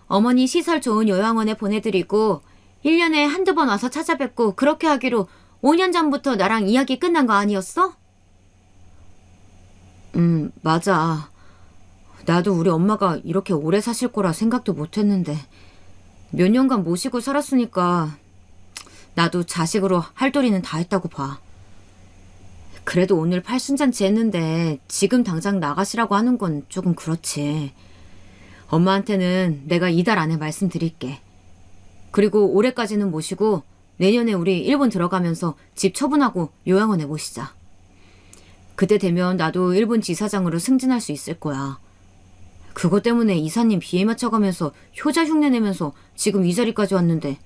어머니 시설 좋은 요양원에 보내드리고 1년에 한두 번 와서 찾아뵙고 그렇게 하기로 5년 전부터 나랑 이야기 끝난 거 아니었어? 맞아. 나도 우리 엄마가 이렇게 오래 사실 거라 생각도 못 했는데 몇 년간 모시고 살았으니까 나도 자식으로 할 도리는 다 했다고 봐. 그래도 오늘 팔순잔치 했는데 지금 당장 나가시라고 하는 건 조금 그렇지. 엄마한테는 내가 이달 안에 말씀드릴게. 그리고 올해까지는 모시고 내년에 우리 일본 들어가면서 집 처분하고 요양원에 모시자. 그때 되면 나도 일본 지사장으로 승진할 수 있을 거야. 그것 때문에 이사님 비에 맞춰가면서 효자 흉내 내면서 지금 이 자리까지 왔는데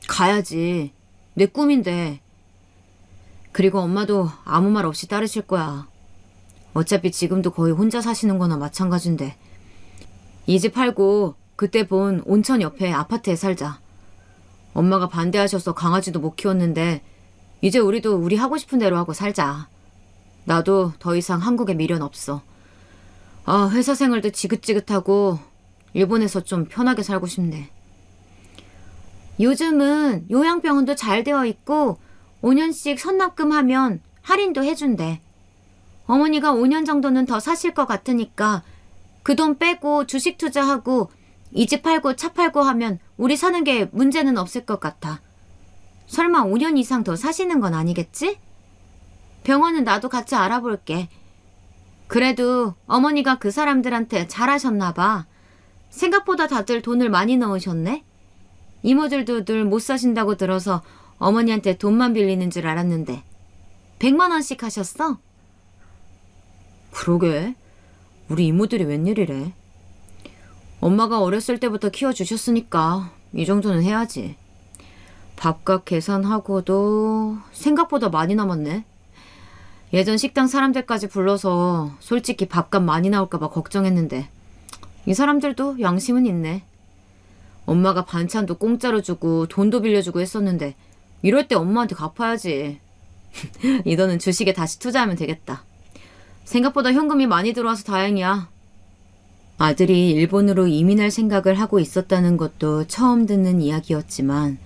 가야지. 내 꿈인데. 그리고 엄마도 아무 말 없이 따르실 거야. 어차피 지금도 거의 혼자 사시는 거나 마찬가지인데. 이 집 팔고 그때 본 온천 옆에 아파트에 살자. 엄마가 반대하셔서 강아지도 못 키웠는데 이제 우리도 우리 하고 싶은 대로 하고 살자. 나도 더 이상 한국에 미련 없어. 회사 생활도 지긋지긋하고 일본에서 좀 편하게 살고 싶네. 요즘은 요양병원도 잘 되어 있고 5년씩 선납금 하면 할인도 해준대. 어머니가 5년 정도는 더 사실 것 같으니까 그 돈 빼고 주식 투자하고 이 집 팔고 차 팔고 하면 우리 사는 게 문제는 없을 것 같아. 설마 5년 이상 더 사시는 건 아니겠지? 병원은 나도 같이 알아볼게. 그래도 어머니가 그 사람들한테 잘하셨나 봐. 생각보다 다들 돈을 많이 넣으셨네. 이모들도 늘 못 사신다고 들어서 어머니한테 돈만 빌리는 줄 알았는데 100만 원씩 하셨어? 그러게. 우리 이모들이 웬일이래. 엄마가 어렸을 때부터 키워주셨으니까 이 정도는 해야지. 밥값 계산하고도 생각보다 많이 남았네. 예전 식당 사람들까지 불러서 솔직히 밥값 많이 나올까봐 걱정했는데 이 사람들도 양심은 있네. 엄마가 반찬도 공짜로 주고 돈도 빌려주고 했었는데 이럴 때 엄마한테 갚아야지. 이 돈은 주식에 다시 투자하면 되겠다. 생각보다 현금이 많이 들어와서 다행이야. 아들이 일본으로 이민할 생각을 하고 있었다는 것도 처음 듣는 이야기였지만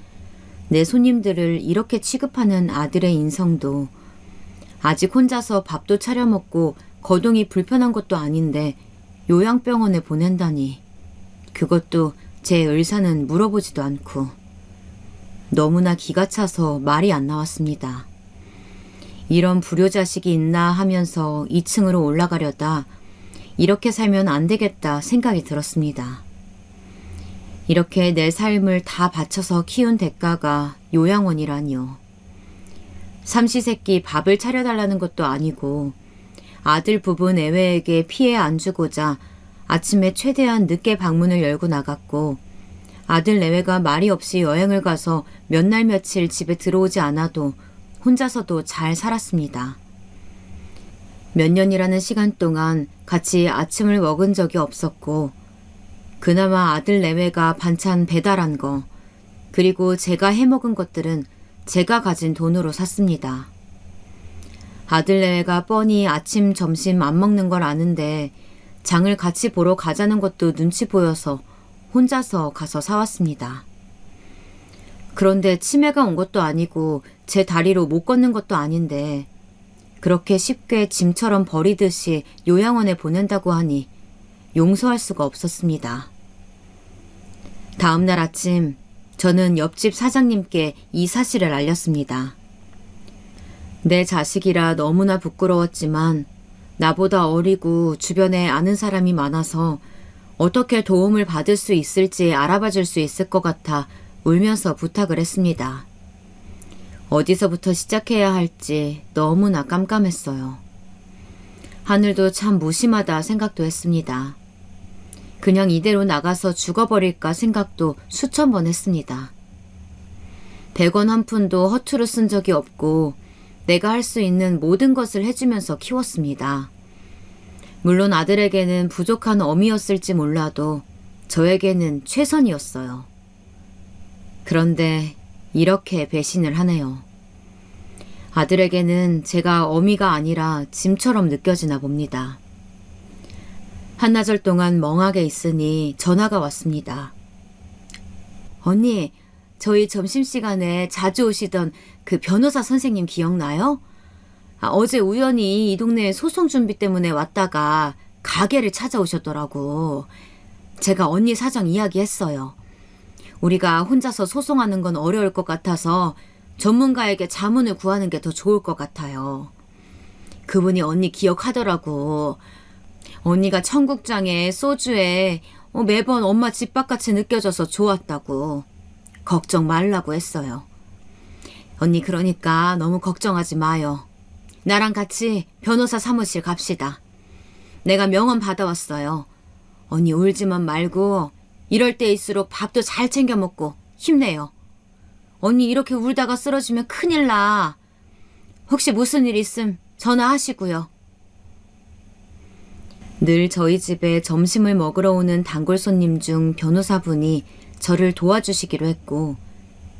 내 손님들을 이렇게 취급하는 아들의 인성도 아직 혼자서 밥도 차려 먹고 거동이 불편한 것도 아닌데 요양병원에 보낸다니. 그것도 제 의사는 물어보지도 않고. 너무나 기가 차서 말이 안 나왔습니다. 이런 불효자식이 있나 하면서 2층으로 올라가려다 이렇게 살면 안 되겠다 생각이 들었습니다. 이렇게 내 삶을 다 바쳐서 키운 대가가 요양원이라니요. 삼시세끼 밥을 차려달라는 것도 아니고 아들 부부 내외에게 피해 안 주고자 아침에 최대한 늦게 방문을 열고 나갔고 아들 내외가 말이 없이 여행을 가서 몇 날 며칠 집에 들어오지 않아도 혼자서도 잘 살았습니다. 몇 년이라는 시간 동안 같이 아침을 먹은 적이 없었고 그나마 아들 내외가 반찬 배달한 거 그리고 제가 해먹은 것들은 제가 가진 돈으로 샀습니다. 아들 내외가 뻔히 아침 점심 안 먹는 걸 아는데 장을 같이 보러 가자는 것도 눈치 보여서 혼자서 가서 사왔습니다. 그런데 치매가 온 것도 아니고 제 다리로 못 걷는 것도 아닌데 그렇게 쉽게 짐처럼 버리듯이 요양원에 보낸다고 하니 용서할 수가 없었습니다. 다음 날 아침 저는 옆집 사장님께 이 사실을 알렸습니다. 내 자식이라 너무나 부끄러웠지만 나보다 어리고 주변에 아는 사람이 많아서 어떻게 도움을 받을 수 있을지 알아봐 줄 수 있을 것 같아 울면서 부탁을 했습니다. 어디서부터 시작해야 할지 너무나 깜깜했어요. 하늘도 참 무심하다 생각도 했습니다. 그냥 이대로 나가서 죽어버릴까 생각도 수천 번 했습니다. 100원 한 푼도 허투루 쓴 적이 없고 내가 할 수 있는 모든 것을 해주면서 키웠습니다. 물론 아들에게는 부족한 어미였을지 몰라도 저에게는 최선이었어요. 그런데 이렇게 배신을 하네요. 아들에게는 제가 어미가 아니라 짐처럼 느껴지나 봅니다. 한나절 동안 멍하게 있으니 전화가 왔습니다. 언니, 저희 점심시간에 자주 오시던 그 변호사 선생님 기억나요? 어제 우연히 이 동네에 소송 준비 때문에 왔다가 가게를 찾아오셨더라고. 제가 언니 사정 이야기했어요. 우리가 혼자서 소송하는 건 어려울 것 같아서 전문가에게 자문을 구하는 게 더 좋을 것 같아요. 그분이 언니 기억하더라고. 언니가 청국장에 소주에 매번 엄마 집밥같이 느껴져서 좋았다고. 걱정 말라고 했어요. 언니 그러니까 너무 걱정하지 마요. 나랑 같이 변호사 사무실 갑시다. 내가 명함 받아왔어요. 언니 울지만 말고 이럴 때일수록 밥도 잘 챙겨 먹고 힘내요. 언니 이렇게 울다가 쓰러지면 큰일 나. 혹시 무슨 일 있음 전화하시고요. 늘 저희 집에 점심을 먹으러 오는 단골 손님 중 변호사분이 저를 도와주시기로 했고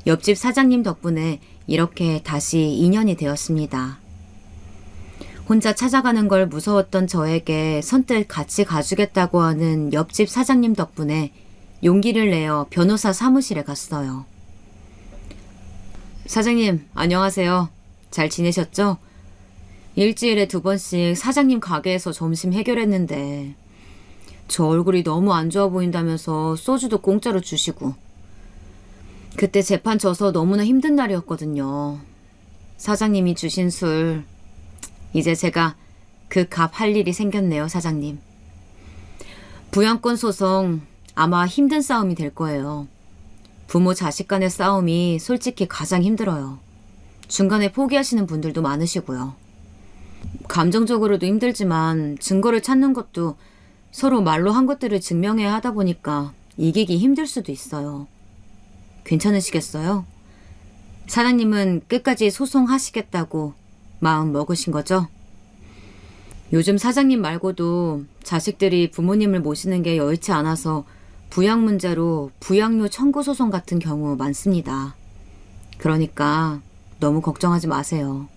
옆집 사장님 덕분에 이렇게 다시 인연이 되었습니다. 혼자 찾아가는 걸 무서웠던 저에게 선뜻 같이 가주겠다고 하는 옆집 사장님 덕분에 용기를 내어 변호사 사무실에 갔어요. 사장님, 안녕하세요. 잘 지내셨죠? 일주일에 2번씩 사장님 가게에서 점심 해결했는데 저 얼굴이 너무 안 좋아 보인다면서 소주도 공짜로 주시고 그때 재판 져서 너무나 힘든 날이었거든요. 사장님이 주신 술 이제 제가 그 값 할 일이 생겼네요, 사장님. 부양권 소송 아마 힘든 싸움이 될 거예요. 부모 자식 간의 싸움이 솔직히 가장 힘들어요. 중간에 포기하시는 분들도 많으시고요. 감정적으로도 힘들지만 증거를 찾는 것도 서로 말로 한 것들을 증명해야 하다 보니까 이기기 힘들 수도 있어요. 괜찮으시겠어요? 사장님은 끝까지 소송하시겠다고 마음 먹으신 거죠? 요즘 사장님 말고도 자식들이 부모님을 모시는 게 여의치 않아서 부양 문제로 부양료 청구 소송 같은 경우 많습니다. 그러니까 너무 걱정하지 마세요.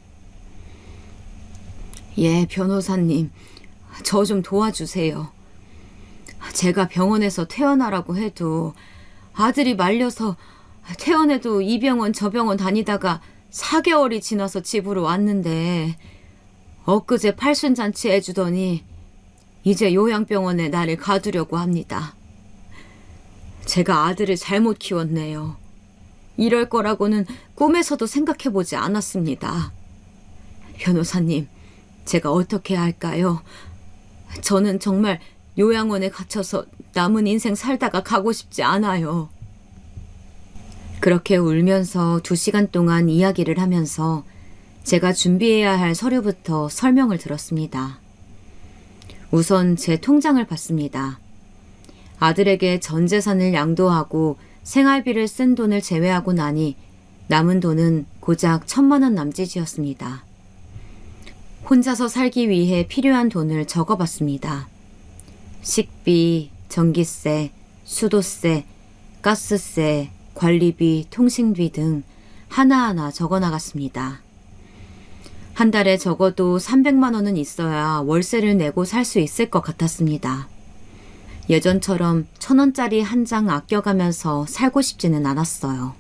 예, 변호사님. 저 좀 도와주세요. 제가 병원에서 퇴원하라고 해도 아들이 말려서 퇴원해도 이 병원 저 병원 다니다가 4개월이 지나서 집으로 왔는데 엊그제 팔순잔치 해주더니 이제 요양병원에 나를 가두려고 합니다. 제가 아들을 잘못 키웠네요. 이럴 거라고는 꿈에서도 생각해보지 않았습니다. 변호사님, 제가 어떻게 할까요? 저는 정말 요양원에 갇혀서 남은 인생 살다가 가고 싶지 않아요. 그렇게 울면서 2시간 동안 이야기를 하면서 제가 준비해야 할 서류부터 설명을 들었습니다. 우선 제 통장을 봤습니다. 아들에게 전 재산을 양도하고 생활비를 쓴 돈을 제외하고 나니 남은 돈은 고작 1,000만 원 남짓이었습니다. 혼자서 살기 위해 필요한 돈을 적어봤습니다. 식비, 전기세, 수도세, 가스세, 관리비, 통신비 등 하나하나 적어나갔습니다. 한 달에 적어도 300만 원은 있어야 월세를 내고 살 수 있을 것 같았습니다. 예전처럼 1,000원짜리 한 장 아껴가면서 살고 싶지는 않았어요.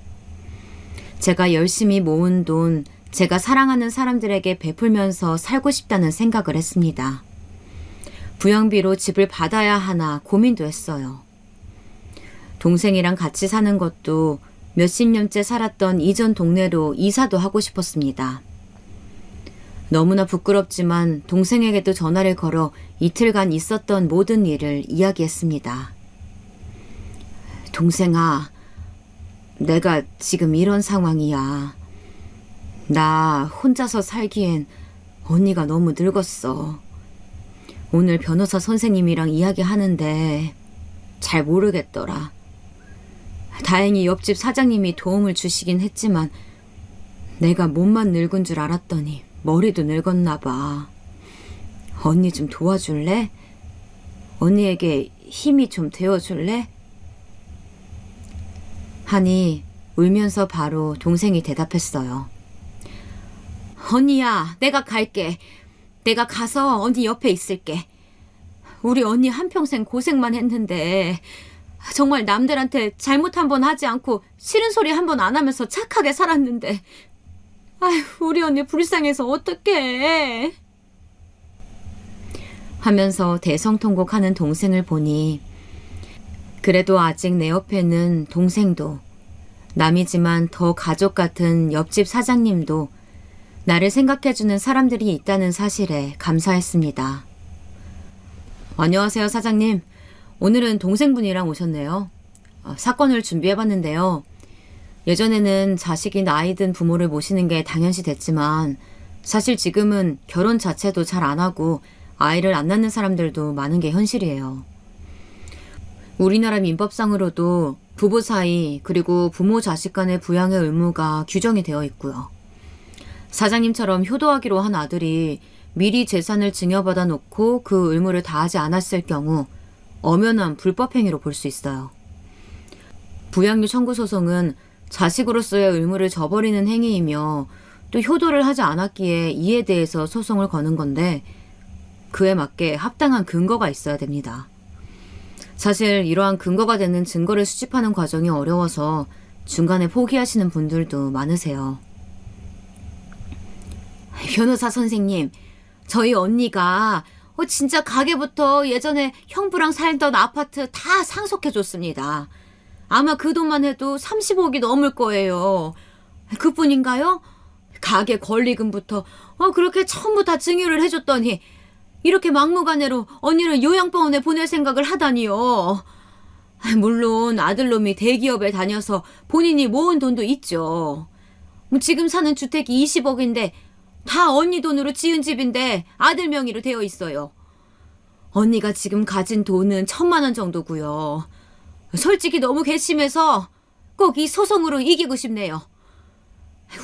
제가 열심히 모은 돈, 제가 사랑하는 사람들에게 베풀면서 살고 싶다는 생각을 했습니다. 부양비로 집을 받아야 하나 고민도 했어요. 동생이랑 같이 사는 것도 몇십 년째 살았던 이전 동네로 이사도 하고 싶었습니다. 너무나 부끄럽지만 동생에게도 전화를 걸어 이틀간 있었던 모든 일을 이야기했습니다. 동생아, 내가 지금 이런 상황이야. 나 혼자서 살기엔 언니가 너무 늙었어. 오늘 변호사 선생님이랑 이야기하는데 잘 모르겠더라. 다행히 옆집 사장님이 도움을 주시긴 했지만 내가 몸만 늙은 줄 알았더니 머리도 늙었나 봐. 언니 좀 도와줄래? 언니에게 힘이 좀 되어줄래? 하니 울면서 바로 동생이 대답했어요. 언니야, 내가 갈게. 내가 가서 언니 옆에 있을게. 우리 언니 한평생 고생만 했는데 정말 남들한테 잘못 한 번 하지 않고 싫은 소리 한 번 안 하면서 착하게 살았는데 아휴, 우리 언니 불쌍해서 어떡해. 하면서 대성통곡하는 동생을 보니 그래도 아직 내 옆에는 동생도 남이지만 더 가족 같은 옆집 사장님도 나를 생각해주는 사람들이 있다는 사실에 감사했습니다. 안녕하세요, 사장님. 오늘은 동생분이랑 오셨네요. 사건을 준비해봤는데요. 예전에는 자식이 나이 든 부모를 모시는 게 당연시 됐지만 사실 지금은 결혼 자체도 잘 안 하고 아이를 안 낳는 사람들도 많은 게 현실이에요. 우리나라 민법상으로도 부부 사이 그리고 부모 자식 간의 부양의 의무가 규정이 되어 있고요. 사장님처럼 효도하기로 한 아들이 미리 재산을 증여받아 놓고 그 의무를 다하지 않았을 경우 엄연한 불법행위로 볼 수 있어요. 부양류 청구 소송은 자식으로서의 의무를 저버리는 행위이며 또 효도를 하지 않았기에 이에 대해서 소송을 거는 건데 그에 맞게 합당한 근거가 있어야 됩니다. 사실 이러한 근거가 되는 증거를 수집하는 과정이 어려워서 중간에 포기하시는 분들도 많으세요. 변호사 선생님, 저희 언니가 진짜 가게부터 예전에 형부랑 살던 아파트 다 상속해줬습니다. 아마 그 돈만 해도 30억이 넘을 거예요. 그뿐인가요? 가게 권리금부터 그렇게 전부 다 증여를 해줬더니 이렇게 막무가내로 언니를 요양병원에 보낼 생각을 하다니요. 물론 아들놈이 대기업에 다녀서 본인이 모은 돈도 있죠. 지금 사는 주택이 20억인데 다 언니 돈으로 지은 집인데 아들 명의로 되어 있어요. 언니가 지금 가진 돈은 1,000만 원 정도고요. 솔직히 너무 괘씸해서 꼭 이 소송으로 이기고 싶네요.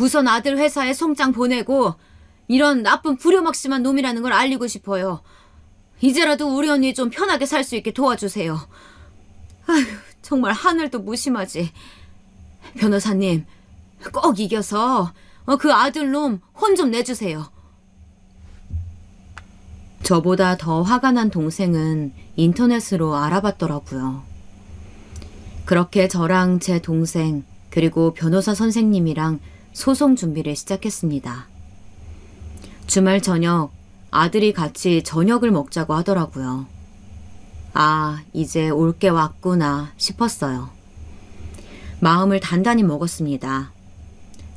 우선 아들 회사에 송장 보내고 이런 나쁜 불효막심한 놈이라는 걸 알리고 싶어요. 이제라도 우리 언니 좀 편하게 살 수 있게 도와주세요. 아휴, 정말 하늘도 무심하지. 변호사님, 꼭 이겨서 그 아들놈 혼 좀 내주세요. 저보다 더 화가 난 동생은 인터넷으로 알아봤더라고요. 그렇게 저랑 제 동생 그리고 변호사 선생님이랑 소송 준비를 시작했습니다. 주말 저녁 아들이 같이 저녁을 먹자고 하더라고요. 아, 이제 올 게 왔구나 싶었어요. 마음을 단단히 먹었습니다.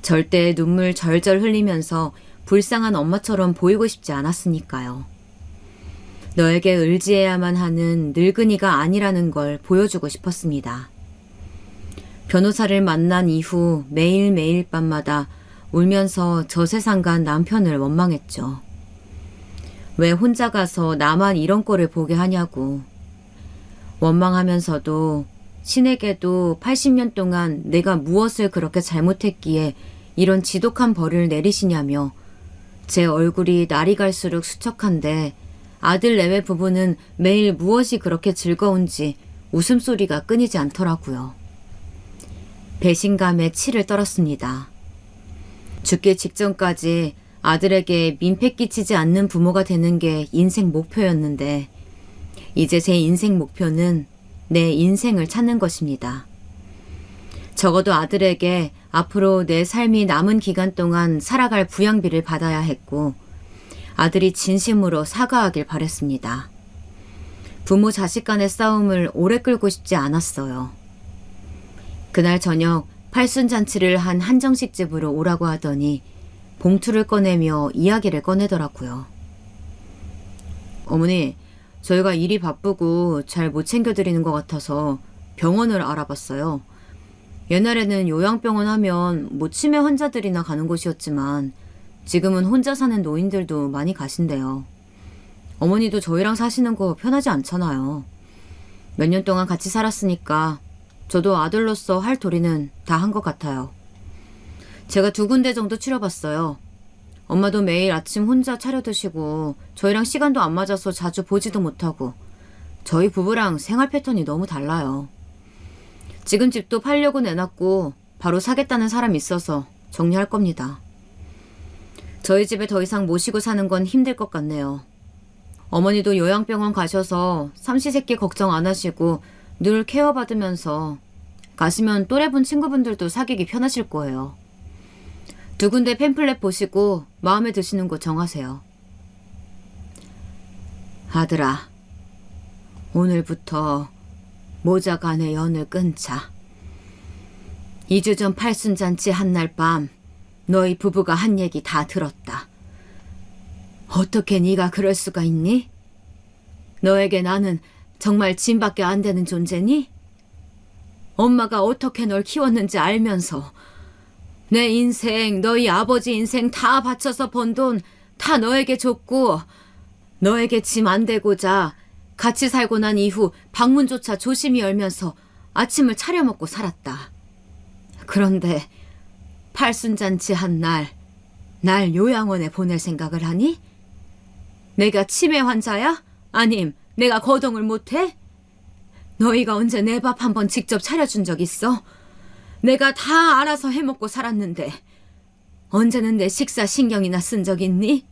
절대 눈물 절절 흘리면서 불쌍한 엄마처럼 보이고 싶지 않았으니까요. 너에게 의지해야만 하는 늙은이가 아니라는 걸 보여주고 싶었습니다. 변호사를 만난 이후 매일매일 밤마다 울면서 저 세상 간 남편을 원망했죠. 왜 혼자 가서 나만 이런 꼴을 보게 하냐고. 원망하면서도 신에게도 80년 동안 내가 무엇을 그렇게 잘못했기에 이런 지독한 벌을 내리시냐며 제 얼굴이 날이 갈수록 수척한데 아들 내외 부부는 매일 무엇이 그렇게 즐거운지 웃음소리가 끊이지 않더라고요. 배신감에 치를 떨었습니다. 죽기 직전까지 아들에게 민폐 끼치지 않는 부모가 되는 게 인생 목표였는데 이제 제 인생 목표는 내 인생을 찾는 것입니다. 적어도 아들에게 앞으로 내 삶이 남은 기간 동안 살아갈 부양비를 받아야 했고 아들이 진심으로 사과하길 바랬습니다. 부모 자식 간의 싸움을 오래 끌고 싶지 않았어요. 그날 저녁 팔순잔치를 한 한정식집으로 오라고 하더니 봉투를 꺼내며 이야기를 꺼내더라고요. 어머니, 저희가 일이 바쁘고 잘 못 챙겨드리는 것 같아서 병원을 알아봤어요. 옛날에는 요양병원 하면 치매 환자들이나 가는 곳이었지만 지금은 혼자 사는 노인들도 많이 가신대요. 어머니도 저희랑 사시는 거 편하지 않잖아요. 몇 년 동안 같이 살았으니까 저도 아들로서 할 도리는 다 한 것 같아요. 제가 2군데 정도 치러봤어요. 엄마도 매일 아침 혼자 차려 드시고 저희랑 시간도 안 맞아서 자주 보지도 못하고 저희 부부랑 생활 패턴이 너무 달라요. 지금 집도 팔려고 내놨고 바로 사겠다는 사람이 있어서 정리할 겁니다. 저희 집에 더 이상 모시고 사는 건 힘들 것 같네요. 어머니도 요양병원 가셔서 삼시세끼 걱정 안 하시고 늘 케어받으면서 가시면 또래분 친구분들도 사귀기 편하실 거예요. 두 군데 팸플렛 보시고 마음에 드시는 곳 정하세요. 아들아, 오늘부터 모자 간의 연을 끊자. 2주 전 팔순잔치 한날 밤 너희 부부가 한 얘기 다 들었다. 어떻게 네가 그럴 수가 있니? 너에게 나는 정말 짐밖에 안 되는 존재니? 엄마가 어떻게 널 키웠는지 알면서 내 인생, 너희 아버지 인생 다 바쳐서 번 돈 다 너에게 줬고 너에게 짐 안 되고자 같이 살고 난 이후 방문조차 조심히 열면서 아침을 차려 먹고 살았다. 그런데 팔순잔치 한 날 요양원에 보낼 생각을 하니? 내가 치매 환자야? 아님 내가 거동을 못해? 너희가 언제 내 밥 한 번 직접 차려준 적 있어? 내가 다 알아서 해먹고 살았는데 언제는 내 식사 신경이나 쓴 적 있니?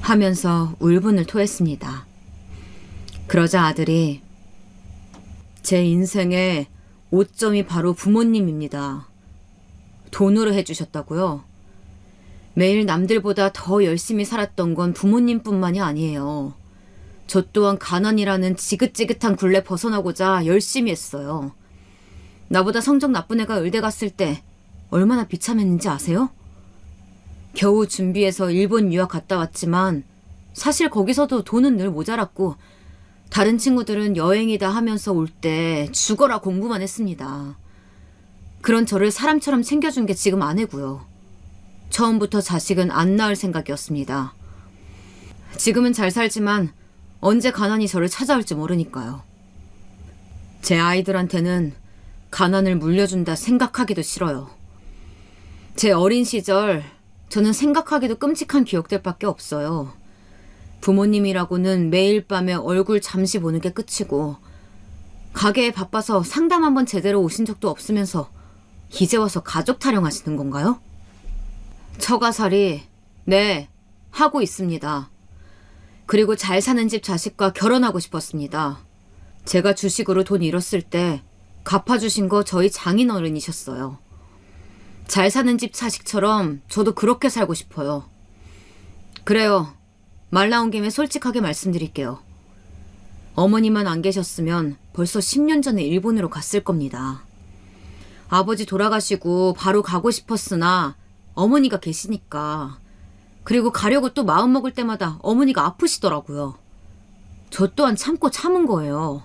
하면서 울분을 토했습니다. 그러자 아들이 제 인생의 오점이 바로 부모님입니다. 돈으로 해주셨다고요? 매일 남들보다 더 열심히 살았던 건 부모님뿐만이 아니에요. 저 또한 가난이라는 지긋지긋한 굴레 벗어나고자 열심히 했어요. 나보다 성적 나쁜 애가 의대 갔을 때 얼마나 비참했는지 아세요? 겨우 준비해서 일본 유학 갔다 왔지만 사실 거기서도 돈은 늘 모자랐고 다른 친구들은 여행이다 하면서 올 때 죽어라 공부만 했습니다. 그런 저를 사람처럼 챙겨준 게 지금 아내고요. 처음부터 자식은 안 낳을 생각이었습니다. 지금은 잘 살지만 언제 가난이 저를 찾아올지 모르니까요. 제 아이들한테는 가난을 물려준다 생각하기도 싫어요. 제 어린 시절 저는 생각하기도 끔찍한 기억들밖에 없어요. 부모님이라고는 매일 밤에 얼굴 잠시 보는 게 끝이고 가게에 바빠서 상담 한번 제대로 오신 적도 없으면서 이제 와서 가족 타령하시는 건가요? 처가살이 네, 하고 있습니다. 그리고 잘 사는 집 자식과 결혼하고 싶었습니다. 제가 주식으로 돈 잃었을 때 갚아주신 거 저희 장인어른이셨어요. 잘 사는 집 자식처럼 저도 그렇게 살고 싶어요. 그래요. 말 나온 김에 솔직하게 말씀드릴게요. 어머니만 안 계셨으면 벌써 10년 전에 일본으로 갔을 겁니다. 아버지 돌아가시고 바로 가고 싶었으나 어머니가 계시니까. 그리고 가려고 또 마음먹을 때마다 어머니가 아프시더라고요. 저 또한 참고 참은 거예요.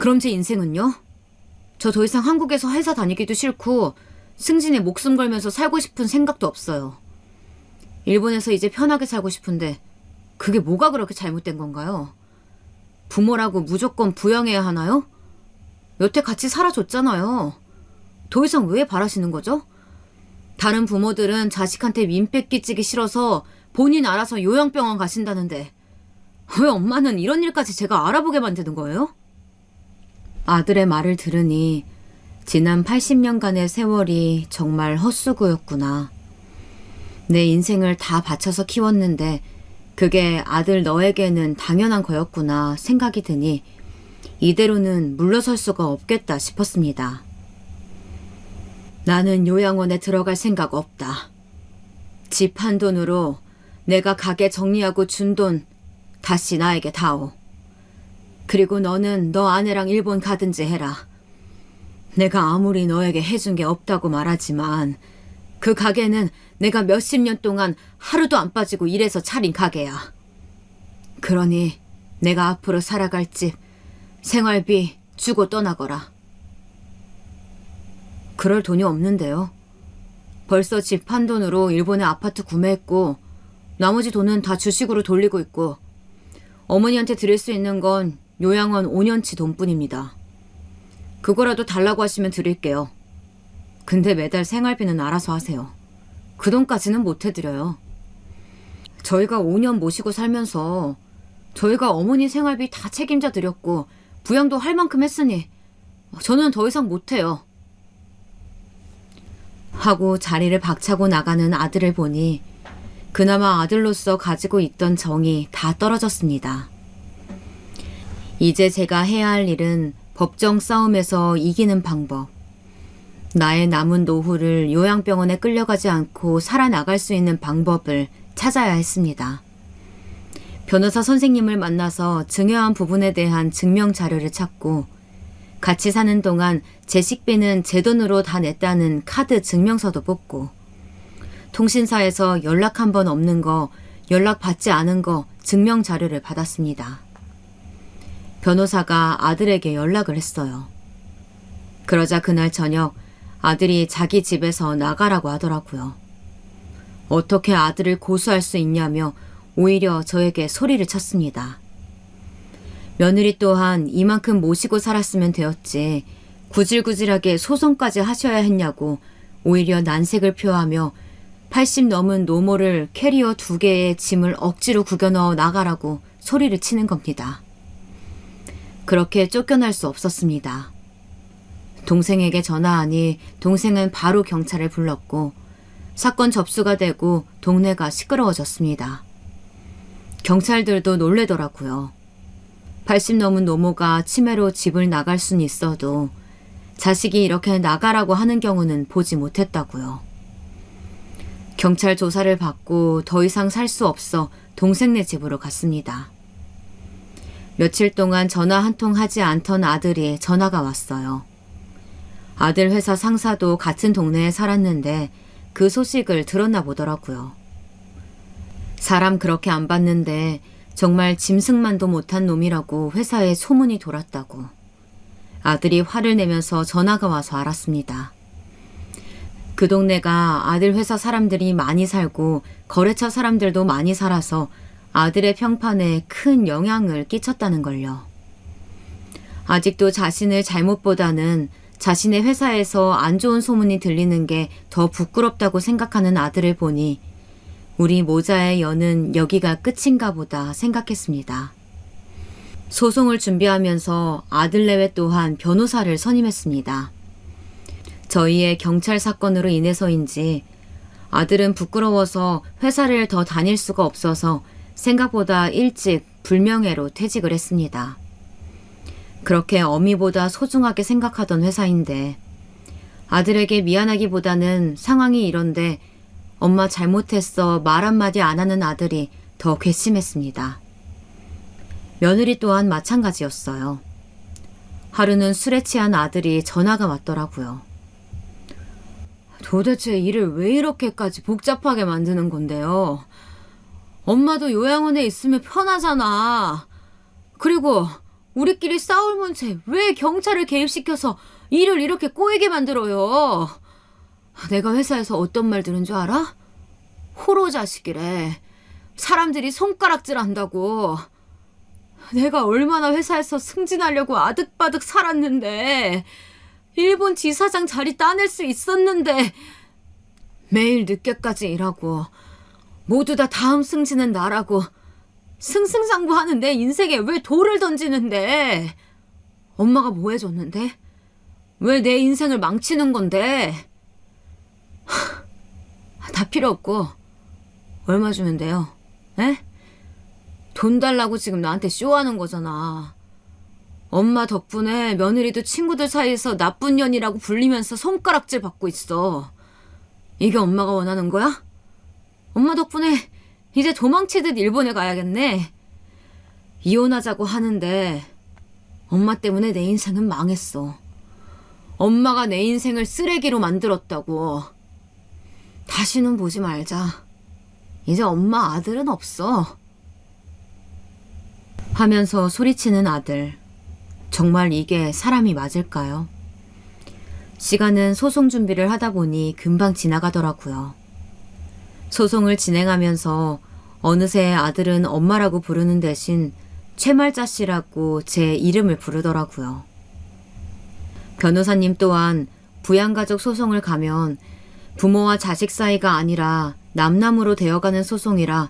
그럼 제 인생은요? 저 더 이상 한국에서 회사 다니기도 싫고 승진에 목숨 걸면서 살고 싶은 생각도 없어요. 일본에서 이제 편하게 살고 싶은데 그게 뭐가 그렇게 잘못된 건가요? 부모라고 무조건 부양해야 하나요? 여태 같이 살아줬잖아요. 더 이상 왜 바라시는 거죠? 다른 부모들은 자식한테 민폐 끼치기 싫어서 본인 알아서 요양병원 가신다는데 왜 엄마는 이런 일까지 제가 알아보게 만드는 거예요? 아들의 말을 들으니 지난 80년간의 세월이 정말 헛수고였구나. 내 인생을 다 바쳐서 키웠는데 그게 아들 너에게는 당연한 거였구나 생각이 드니 이대로는 물러설 수가 없겠다 싶었습니다. 나는 요양원에 들어갈 생각 없다. 집 한 돈으로 내가 가게 정리하고 준 돈 다시 나에게 다오. 그리고 너는 너 아내랑 일본 가든지 해라. 내가 아무리 너에게 해준 게 없다고 말하지만 그 가게는 내가 몇십 년 동안 하루도 안 빠지고 일해서 차린 가게야. 그러니 내가 앞으로 살아갈 집, 생활비 주고 떠나거라. 그럴 돈이 없는데요. 벌써 집 한 돈으로 일본에 아파트 구매했고 나머지 돈은 다 주식으로 돌리고 있고 어머니한테 드릴 수 있는 건 요양원 5년치 돈뿐입니다. 그거라도 달라고 하시면 드릴게요. 근데 매달 생활비는 알아서 하세요. 그 돈까지는 못 해드려요. 저희가 5년 모시고 살면서 저희가 어머니 생활비 다 책임져 드렸고 부양도 할 만큼 했으니 저는 더 이상 못해요. 하고 자리를 박차고 나가는 아들을 보니 그나마 아들로서 가지고 있던 정이 다 떨어졌습니다. 이제 제가 해야 할 일은 법정 싸움에서 이기는 방법. 나의 남은 노후를 요양병원에 끌려가지 않고 살아나갈 수 있는 방법을 찾아야 했습니다. 변호사 선생님을 만나서 증여한 부분에 대한 증명 자료를 찾고 같이 사는 동안 제 식비는 제 돈으로 다 냈다는 카드 증명서도 뽑고 통신사에서 연락 한 번 없는 거, 연락 받지 않은 거 증명 자료를 받았습니다. 변호사가 아들에게 연락을 했어요. 그러자 그날 저녁 아들이 자기 집에서 나가라고 하더라고요. 어떻게 아들을 고소할 수 있냐며 오히려 저에게 소리를 쳤습니다. 며느리 또한 이만큼 모시고 살았으면 되었지 구질구질하게 소송까지 하셔야 했냐고 오히려 난색을 표하며 80 넘은 노모를 캐리어 2개의 짐을 억지로 구겨넣어 나가라고 소리를 치는 겁니다. 그렇게 쫓겨날 수 없었습니다. 동생에게 전화하니 동생은 바로 경찰을 불렀고 사건 접수가 되고 동네가 시끄러워졌습니다. 경찰들도 놀래더라고요. 80 넘은 노모가 치매로 집을 나갈 순 있어도 자식이 이렇게 나가라고 하는 경우는 보지 못했다고요. 경찰 조사를 받고 더 이상 살 수 없어 동생네 집으로 갔습니다. 며칠 동안 전화 한 통 하지 않던 아들이 전화가 왔어요. 아들 회사 상사도 같은 동네에 살았는데 그 소식을 들었나 보더라고요. 사람 그렇게 안 봤는데 정말 짐승만도 못한 놈이라고 회사에 소문이 돌았다고. 아들이 화를 내면서 전화가 와서 알았습니다. 그 동네가 아들 회사 사람들이 많이 살고 거래처 사람들도 많이 살아서 아들의 평판에 큰 영향을 끼쳤다는 걸요. 아직도 자신을 잘못보다는 자신의 회사에서 안 좋은 소문이 들리는 게 더 부끄럽다고 생각하는 아들을 보니 우리 모자의 연은 여기가 끝인가 보다 생각했습니다. 소송을 준비하면서 아들 내외 또한 변호사를 선임했습니다. 저희의 경찰 사건으로 인해서인지 아들은 부끄러워서 회사를 더 다닐 수가 없어서 생각보다 일찍 불명예로 퇴직을 했습니다. 그렇게 어미보다 소중하게 생각하던 회사인데 아들에게 미안하기보다는 상황이 이런데 엄마 잘못했어 말 한마디 안 하는 아들이 더 괘씸했습니다. 며느리 또한 마찬가지였어요. 하루는 술에 취한 아들이 전화가 왔더라고요. 도대체 일을 왜 이렇게까지 복잡하게 만드는 건데요? 엄마도 요양원에 있으면 편하잖아. 그리고 우리끼리 싸울 문제 왜 경찰을 개입시켜서 일을 이렇게 꼬이게 만들어요? 내가 회사에서 어떤 말 들은 줄 알아? 호로 자식이래. 사람들이 손가락질 한다고. 내가 얼마나 회사에서 승진하려고 아득바득 살았는데 일본 지사장 자리 따낼 수 있었는데 매일 늦게까지 일하고 모두 다 다음 승진은 나라고 승승장구하는 내 인생에 왜 돌을 던지는데? 엄마가 뭐 해줬는데? 왜 내 인생을 망치는 건데? 다 필요 없고 얼마 주면 돼요? 에? 돈 달라고 지금 나한테 쇼하는 거잖아. 엄마 덕분에 며느리도 친구들 사이에서 나쁜 년이라고 불리면서 손가락질 받고 있어. 이게 엄마가 원하는 거야? 엄마 덕분에 이제 도망치듯 일본에 가야겠네. 이혼하자고 하는데 엄마 때문에 내 인생은 망했어. 엄마가 내 인생을 쓰레기로 만들었다고. 다시는 보지 말자. 이제 엄마 아들은 없어. 하면서 소리치는 아들. 정말 이게 사람이 맞을까요? 시간은 소송 준비를 하다 보니 금방 지나가더라고요. 소송을 진행하면서 어느새 아들은 엄마라고 부르는 대신 최말자 씨라고 제 이름을 부르더라고요. 변호사님 또한 부양가족 소송을 가면 부모와 자식 사이가 아니라 남남으로 되어가는 소송이라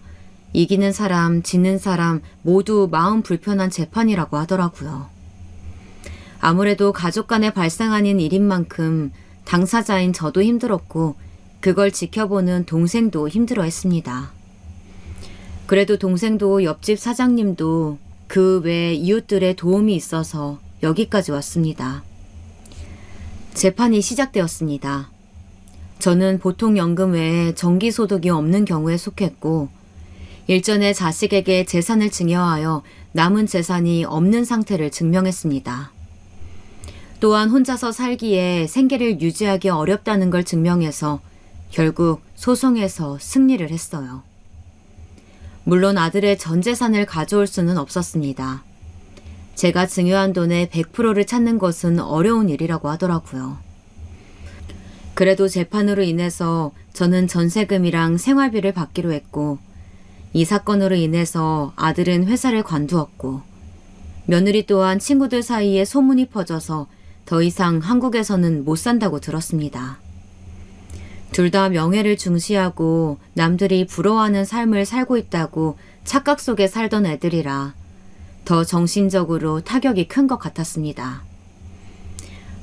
이기는 사람, 지는 사람 모두 마음 불편한 재판이라고 하더라고요. 아무래도 가족 간에 발생하는 일인 만큼 당사자인 저도 힘들었고 그걸 지켜보는 동생도 힘들어했습니다. 그래도 동생도 옆집 사장님도 그 외 이웃들의 도움이 있어서 여기까지 왔습니다. 재판이 시작되었습니다. 저는 보통 연금 외에 정기소득이 없는 경우에 속했고 일전에 자식에게 재산을 증여하여 남은 재산이 없는 상태를 증명했습니다. 또한 혼자서 살기에 생계를 유지하기 어렵다는 걸 증명해서 결국 소송에서 승리를 했어요. 물론 아들의 전 재산을 가져올 수는 없었습니다. 제가 증여한 돈의 100%를 찾는 것은 어려운 일이라고 하더라고요. 그래도 재판으로 인해서 저는 전세금이랑 생활비를 받기로 했고 이 사건으로 인해서 아들은 회사를 관두었고 며느리 또한 친구들 사이에 소문이 퍼져서 더 이상 한국에서는 못 산다고 들었습니다. 둘 다 명예를 중시하고 남들이 부러워하는 삶을 살고 있다고 착각 속에 살던 애들이라 더 정신적으로 타격이 큰 것 같았습니다.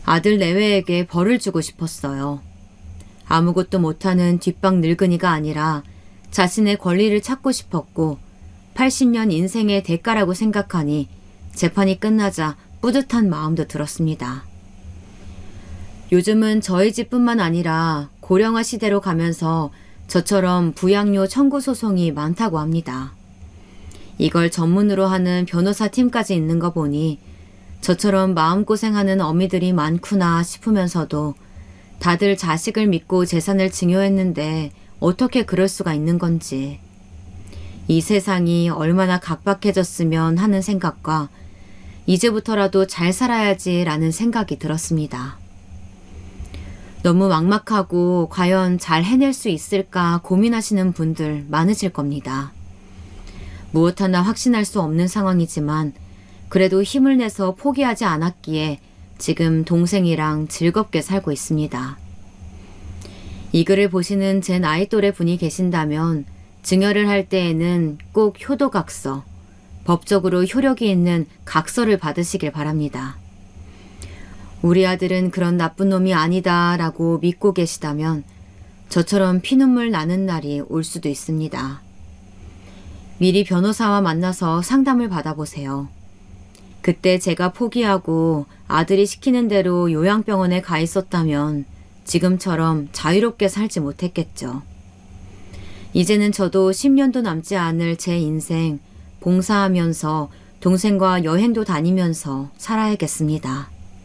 아들 내외에게 벌을 주고 싶었어요. 아무것도 못하는 뒷방 늙은이가 아니라 자신의 권리를 찾고 싶었고 80년 인생의 대가라고 생각하니 재판이 끝나자 뿌듯한 마음도 들었습니다. 요즘은 저희 집뿐만 아니라 고령화 시대로 가면서 저처럼 부양료 청구 소송이 많다고 합니다. 이걸 전문으로 하는 변호사 팀까지 있는 거 보니 저처럼 마음고생하는 어미들이 많구나 싶으면서도 다들 자식을 믿고 재산을 증여했는데 어떻게 그럴 수가 있는 건지, 이 세상이 얼마나 각박해졌으면 하는 생각과 이제부터라도 잘 살아야지라는 생각이 들었습니다. 너무 막막하고 과연 잘 해낼 수 있을까 고민하시는 분들 많으실 겁니다. 무엇 하나 확신할 수 없는 상황이지만 그래도 힘을 내서 포기하지 않았기에 지금 동생이랑 즐겁게 살고 있습니다. 이 글을 보시는 제 나이 또래 분이 계신다면 증여를 할 때에는 꼭 효도각서, 법적으로 효력이 있는 각서를 받으시길 바랍니다. 우리 아들은 그런 나쁜 놈이 아니다 라고 믿고 계시다면 저처럼 피눈물 나는 날이 올 수도 있습니다. 미리 변호사와 만나서 상담을 받아보세요. 그때 제가 포기하고 아들이 시키는 대로 요양병원에 가 있었다면 지금처럼 자유롭게 살지 못했겠죠. 이제는 저도 10년도 남지 않을 제 인생 봉사하면서 동생과 여행도 다니면서 살아야겠습니다.